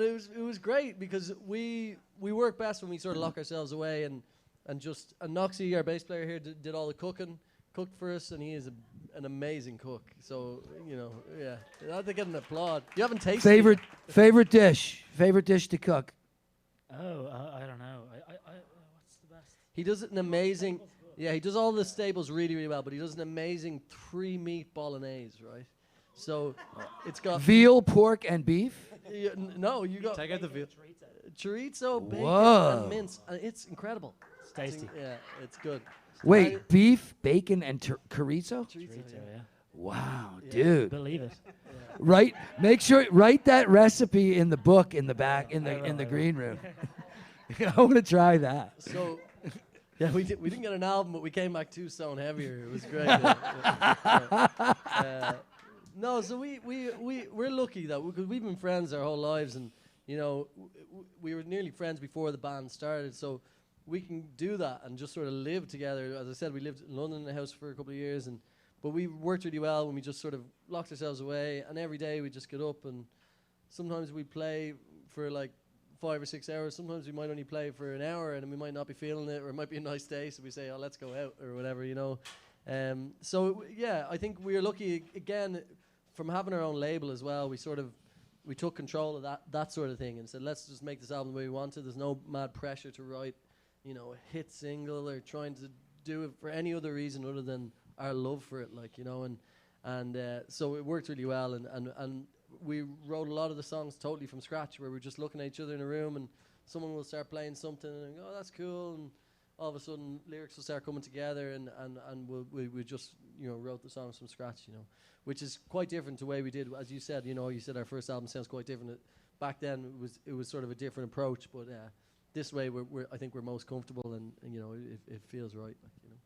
it was great because we work best when we sort of lock ourselves away and Noxie, our bass player here, did all the cooking, cooked for us, and he is an amazing cook. So, you know, yeah, I have to get an applaud. You haven't tasted Favorite dish to cook. Oh, I don't know. What's the best? He does an amazing. Yeah, he does all the staples really, really well, but he does an amazing 3-meat bolognese, right? So it's got Veal, pork, and beef. no, you got Take out the veal. chorizo, bacon, Whoa. and mince. It's incredible. It's tasty. Yeah, it's good. Wait, beef, bacon, and chorizo? Chorizo, Yeah. Wow, Yeah. dude. Believe it. Write that recipe in the book in the back in the green room. I want to try that. So, yeah, we didn't get an album, but we came back 2 stone heavier. It was great. No, so we're lucky that because we've been friends our whole lives, and you know, we were nearly friends before the band started. So we can do that and just sort of live together. As I said, we lived in London in a house for a couple of years, but we worked really well when we just sort of locked ourselves away. And every day we just get up, and sometimes we play for like 5 or 6 hours. Sometimes we might only play for an hour, and we might not be feeling it, or it might be a nice day, so we say, "Oh, let's go out," or whatever, you know. So yeah, I think we are lucky again from having our own label as well. We took control of that sort of thing and said, let's just make this album the way we want it. There's no mad pressure to write, you know, a hit single or trying to do it for any other reason other than our love for it, like, you know. And so it worked really well, and we wrote a lot of the songs totally from scratch, where we're just looking at each other in a room and someone will start playing something and go, "Oh, that's cool," and all of a sudden lyrics will start coming together, and we just, you know, wrote the songs from scratch, you know, which is quite different to the way we did, as you said, you know, you said our first album sounds quite different. Back then it was sort of a different approach, but this way I think we're most comfortable, and you know, it feels right, like, you know.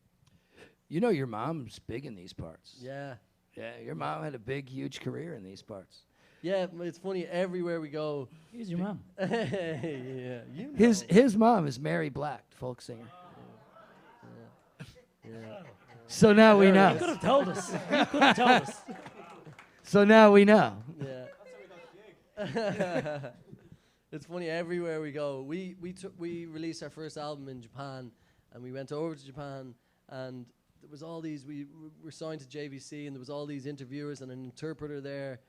You know, your mom's big in these parts. Yeah. Yeah, your mom had a big, huge career in these parts. Yeah, it's funny. Everywhere we go, Who's your mom? yeah, you know. His mom is Mary Black, folk singer. Yeah. So now we You know. could have told us. You could have told us. So now we know. Yeah. It's funny. Everywhere we go, we released our first album in Japan, and we went over to Japan, and there was all these. We were signed to JVC, and there was all these interviewers and an interpreter there,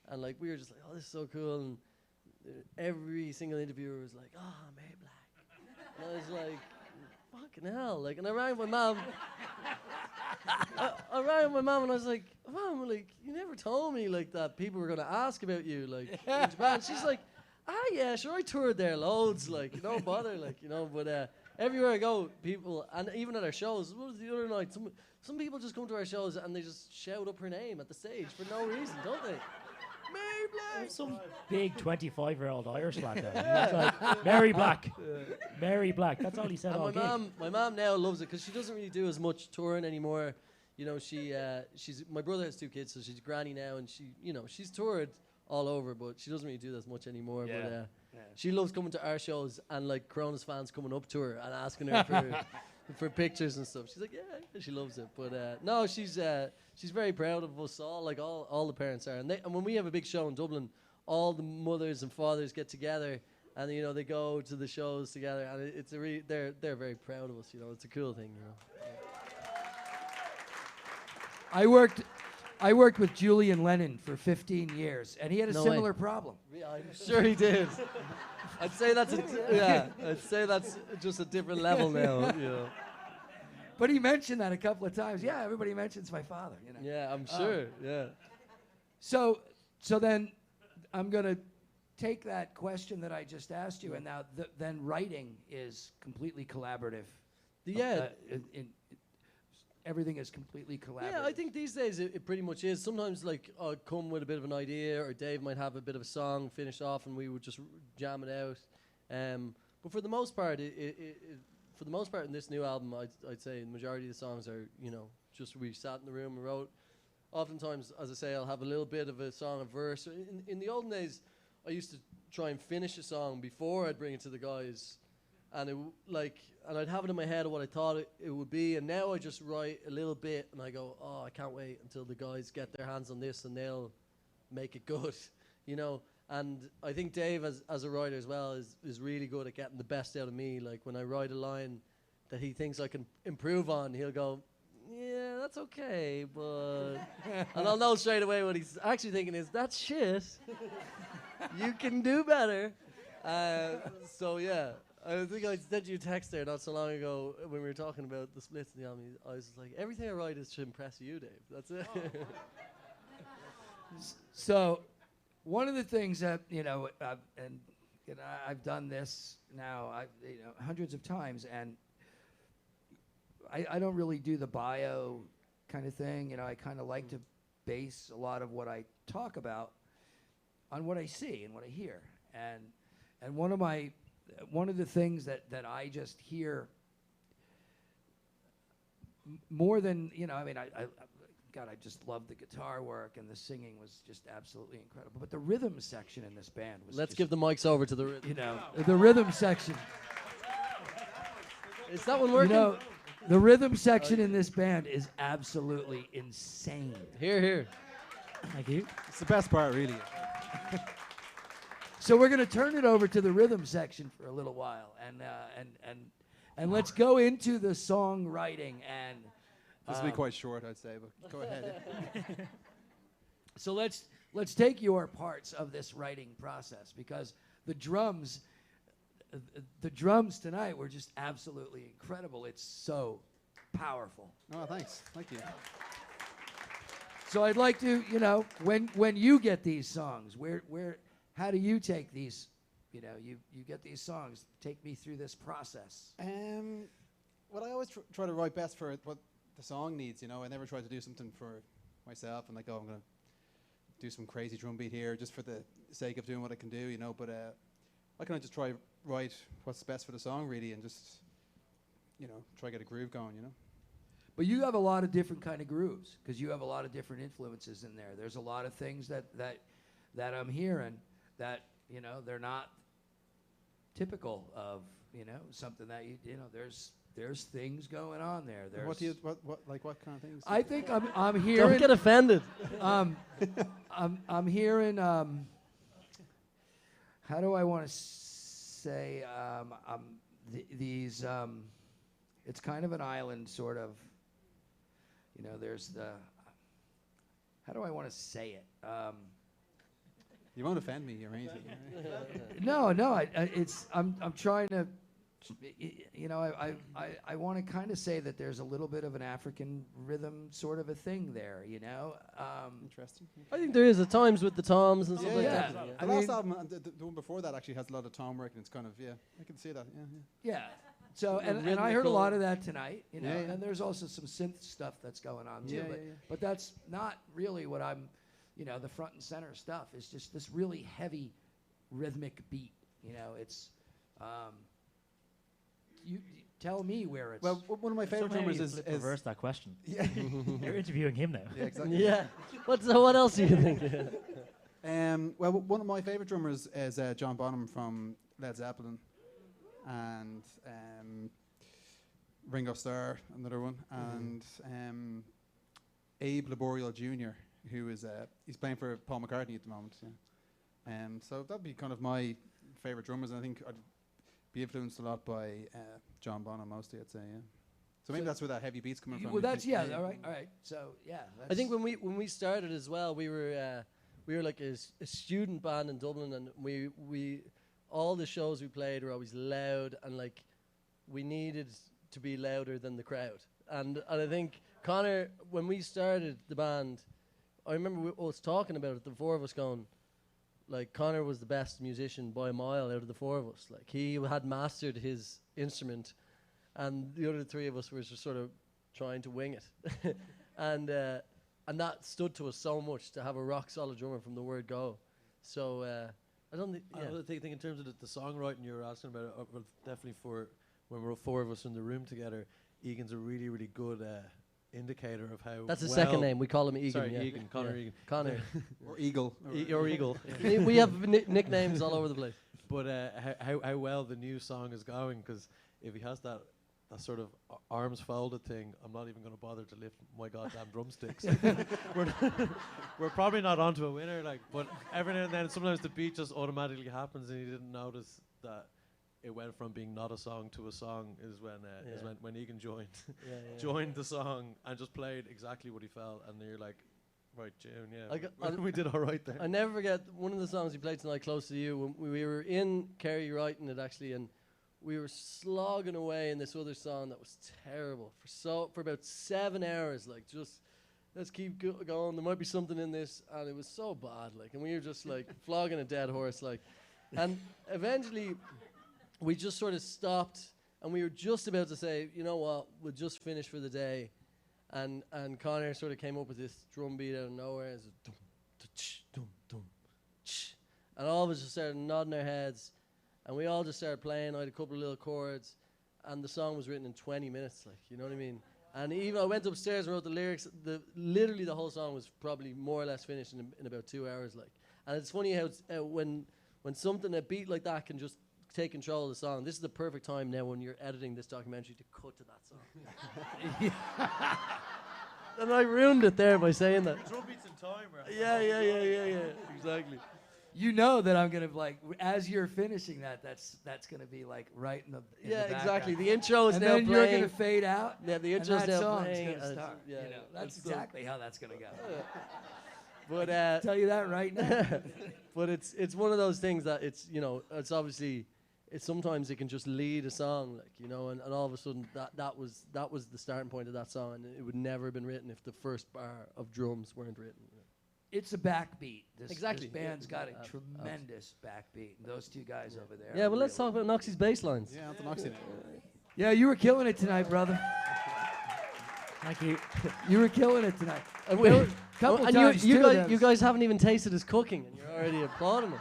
and like we were just like, oh, this is so cool. And every single interviewer was like, oh, Mary Black, and I was like, fucking hell, like, and I rang my mom. I rang my mom and I was like, Mom, like, you never told me like that people were gonna ask about you, like, in Japan. She's like, yeah, sure, I toured there loads, like, no bother, like, you know, but everywhere I go, people, and even at our shows, what was the other night, some people just come to our shows and they just shout up her name at the stage for no reason, don't they? Mary Black! Some big 25-year-old Irish lad there. He was like, Mary Black. Mary Black. That's all he said all And gig. my mom now loves it because she doesn't really do as much touring anymore. You know, my brother has 2 kids, so she's granny now, and she's toured all over, but she doesn't really do that as much anymore. Yeah. But she loves coming to our shows and like Corona's fans coming up to her and asking her for pictures and stuff. She's like, yeah, she loves it. But no, she's very proud of us all. Like all the parents are, and when we have a big show in Dublin, all the mothers and fathers get together. And they go to the shows together, and it's they're very proud of us. You know, it's a cool thing. You know. I worked with Julian Lennon for 15 years, and he had a No way. similar problem. Yeah, I'm sure he did. I'd say that's just a different level now. You know. But he mentioned that a couple of times. Yeah, everybody mentions my father. You know. Yeah, I'm sure. Yeah. So then, I'm gonna take that question that I just asked you, and now then writing is completely collaborative. Yeah. Everything is completely collaborative. Yeah, I think these days it pretty much is. Sometimes like I'd come with a bit of an idea, or Dave might have a bit of a song finished off, and we would just jam it out. But for the most part, in this new album, I'd say the majority of the songs are just we sat in the room and wrote. Oftentimes, as I say, I'll have a little bit of a song, a verse. In the olden days, I used to try and finish a song before I'd bring it to the guys, and and I'd have it in my head of what I thought it would be, and now I just write a little bit, and I go, oh, I can't wait until the guys get their hands on this, and they'll make it good, And I think Dave, as a writer as well, is really good at getting the best out of me. Like when I write a line that he thinks I can improve on, he'll go, yeah, that's okay, but... and I'll know straight away what he's actually thinking is, that's shit. You can do better. So yeah, I think I sent you a text there not so long ago when we were talking about the splits in the album. I was like, everything I write is to impress you, Dave. That's it. So, one of the things that I've done this now, hundreds of times, and I don't really do the bio kind of thing. I kind of like to base a lot of what I talk about on what I see and what I hear, and one of the things that I just hear more than I just love the guitar work, and the singing was just absolutely incredible. But the rhythm section in this band was Let's just, give the mics over to the rhythm. the rhythm section. Is that one working? The rhythm section in this band is absolutely insane. Here. Thank you. It's the best part, really. So we're going to turn it over to the rhythm section for a little while, and let's go into the songwriting. And This will be quite short, I'd say, but go ahead. so let's take your parts of this writing process, because the drums tonight were just absolutely incredible. It's so powerful. Oh, thanks. Thank you. So I'd like to, when you get these songs, how do you take these? You get these songs. Take me through this process. Well, I always try to write best for what the song needs. I never try to do something for myself and I'm gonna do some crazy drum beat here just for the sake of doing what I can do. But I kind of just try write what's best for the song, really, and just try to get a groove going. But you have a lot of different kind of grooves because you have a lot of different influences in there. There's a lot of things that I'm hearing that, you know, they're not typical of, you know, something that you know, there's things going on there. There's What do you what kind of things? I think I'm Don't hearing get offended. I'm hearing how do I want to say these it's kind of an island sort of, you know, there's the how do I want to say it? You won't offend me or anything. No, I'm trying to, you know, I want to kind of say that there's a little bit of an African rhythm sort of a thing there, you know. Interesting. I think there is at times with the toms and stuff Yeah, like yeah. that. The last album, the one before that actually has a lot of tom work, and it's kind of I can see that. Yeah. Yeah. So The and I heard a lot rhythmical- of that tonight, you know. Yeah, yeah. And there's also some synth stuff that's going on too, Yeah, but yeah, yeah. but that's not really what I'm, you know, the front and center stuff is just this really heavy rhythmic beat, you know. It's you tell me where it's Well, one of my favorite Somehow drummers you is flip reverse that question. yeah, You're interviewing him now. yeah, exactly. Yeah. What else do you think? Well, one of my favorite drummers is John Bonham from Led Zeppelin, and Ringo Starr, another one, and Abe Laboriel Jr., who is he's playing for Paul McCartney at the moment. Yeah. So that'd be kind of my favorite drummers, and I think I'd be influenced a lot by John Bonham mostly, I'd say. Yeah. So maybe that's where that heavy beat's coming from. well, that's all right. So yeah, that's I think when we started as well, we were like a student band in Dublin, and we all the shows we played were always loud, and like we needed to be louder than the crowd. And I think Connor, when we started the band, I remember we was talking about it, the four of us going, like, Connor was the best musician by a mile out of the four of us. Like, he had mastered his instrument, and the other three of us were just sort of trying to wing it. And that stood to us so much, to have a rock solid drummer from the word go. So I don't think. I would think in terms of the songwriting you were asking about, well, definitely for when we're four of us in the room together, Egan's a really, really good indicator of how. That's his well second name. We call him Egan. Sorry, yeah. Egan, Connor Yeah. Egan. Connor. Or Eagle. Or Eagle. We have nicknames all over the place. But how well the new song is going, because if he has that sort of arms folded thing, I'm not even going to bother to lift my goddamn drumsticks. we're probably not onto a winner, like. But every now and then, sometimes the beat just automatically happens, and he didn't notice that it went from being not a song to a song. Is when Egan joined joined the song and just played exactly what he felt, and you're like, right, June, yeah, we did all right there. I never forget one of the songs he played tonight, Close to You, when we were in Kerry writing it actually, and we were slogging away in this other song that was terrible for about 7 hours, like, just let's keep going, there might be something in this, and it was so bad, like, and we were just like flogging a dead horse, like, and eventually we just sort of stopped, and we were just about to say, you know what, we'll just finish for the day. And Connor sort of came up with this drum beat out of nowhere. It was dum, ch, dum, dum, ch. And all of us just started nodding our heads. And we all just started playing. I had a couple of little chords. And the song was written in 20 minutes, like, you know what I mean? And even I went upstairs and wrote the lyrics. Literally the whole song was probably more or less finished in about 2 hours, like. And it's funny how it's, when a beat like that can just take control of the song. This is the perfect time now when you're editing this documentary to cut to that song. And I ruined it there by saying that. Drum beats in time, right? Yeah. Exactly. you know that I'm gonna like as you're finishing that's gonna be like right in the Yeah, the exactly. background. The intro is and now then playing. you're gonna fade out. Yeah, the and intro's that now song's playing. gonna start. Yeah, you know, that's it's so- exactly how that's gonna go. But I'll tell you that right now. but it's one of those things that it's, you know, it's obviously, it's sometimes it can just lead a song, like, you know, and all of a sudden that was the starting point of that song, and it would never have been written if the first bar of drums weren't written. You know. It's a backbeat. Exactly. This band's got a Ab- tremendous backbeat. And those two guys over there. Yeah, are well, let's really- talk about Noxie's bass lines. Yeah, Anton Oxy. Yeah, you were killing it tonight, brother. Thank you. You were killing it tonight. And There we- were a couple and times you too guys, that you was- guys haven't even tasted his cooking, and you're already applauding him.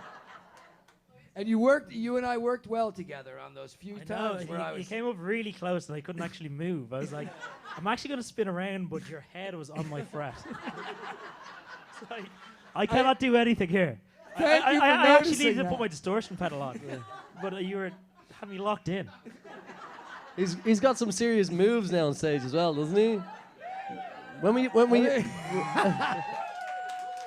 And you and I worked well together on those few I know, times where I he was. came up really close and I couldn't actually move. I was like, I'm actually going to spin around, but your head was on my fret. It's like, I cannot do anything here. Thank you for I actually noticing needed to that. put my distortion pedal on, but you were had me locked in. He's got some serious moves now on stage as well, doesn't he? When we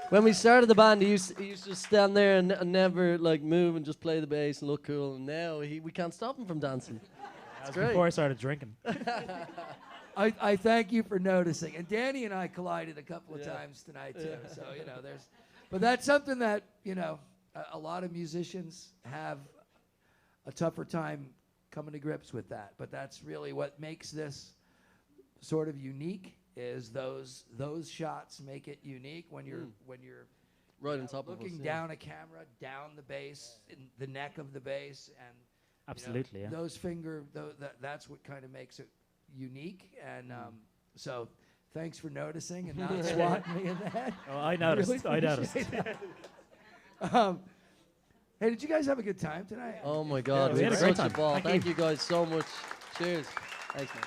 when we started the band, he used to stand there and never like move and just play the bass and look cool. And now we can't stop him from dancing. That was great. before I started drinking. I thank you for noticing. And Danny and I collided a couple of times tonight too. So but that's something that a lot of musicians have a tougher time coming to grips with that. But that's really what makes this sort of unique. Is those shots make it unique when you're Right on top of us. looking down a camera, down the bass, in the neck of the bass, and Absolutely, yeah. those that's what kind of makes it unique. And so, thanks for noticing and not swatting me in the head. Oh, I noticed. Really I noticed. appreciate that. Hey, did you guys have a good time tonight? Oh my God, we we had had a great such a time. ball. Thank Thank you guys so much. Cheers. Thanks, man.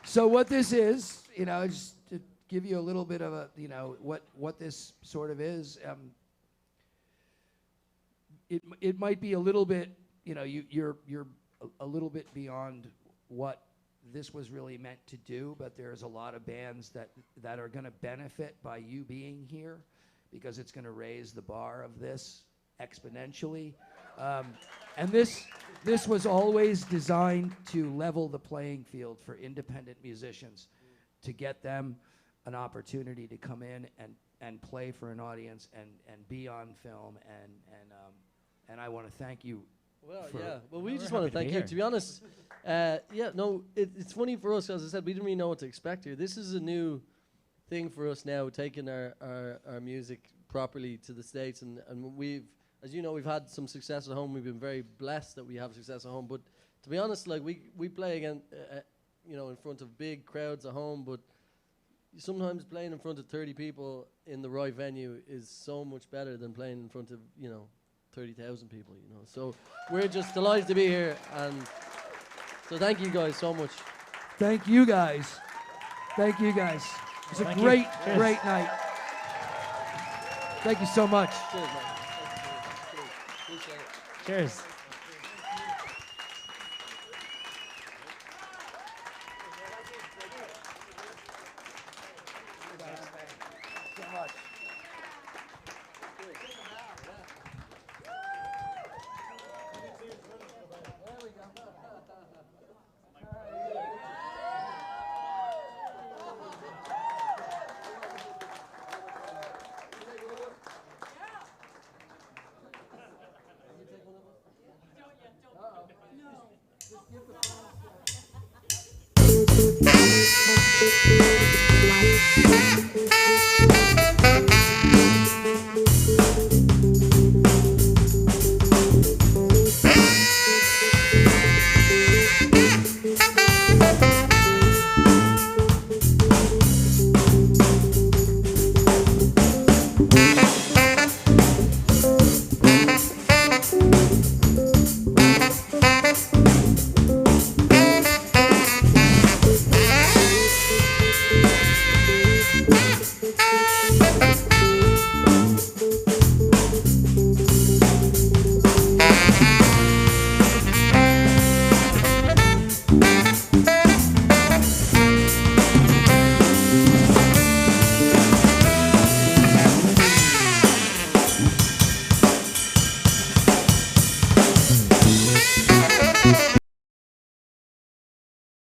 So what this is, just to give you a little bit of a, what this sort of is. It might be a little bit, you're a little bit beyond what this was really meant to do, but there's a lot of bands that are going to benefit by you being here, because it's going to raise the bar of this exponentially. And this was always designed to level the playing field for independent musicians, to get them an opportunity to come in and play for an audience and be on film. And I want to thank you. Well, for- yeah. Well, we we're just want happy to to be thank you. here. To be honest, it's funny for us, as I said, we didn't really know what to expect here. This is a new thing for us now, taking our music properly to the States. And we've, as you know, we've had some success at home. We've been very blessed that we have success at home. But to be honest, like we play again, in front of big crowds at home. But sometimes playing in front of 30 people in the right venue is so much better than playing in front of 30,000 people. So we're just delighted to be here, and so thank you guys so much. Thank you guys. Thank you guys. It's a Thank you. great, Cheers. great night. Thank you so much. Cheers, man. Cheers. Appreciate it. Cheers. No.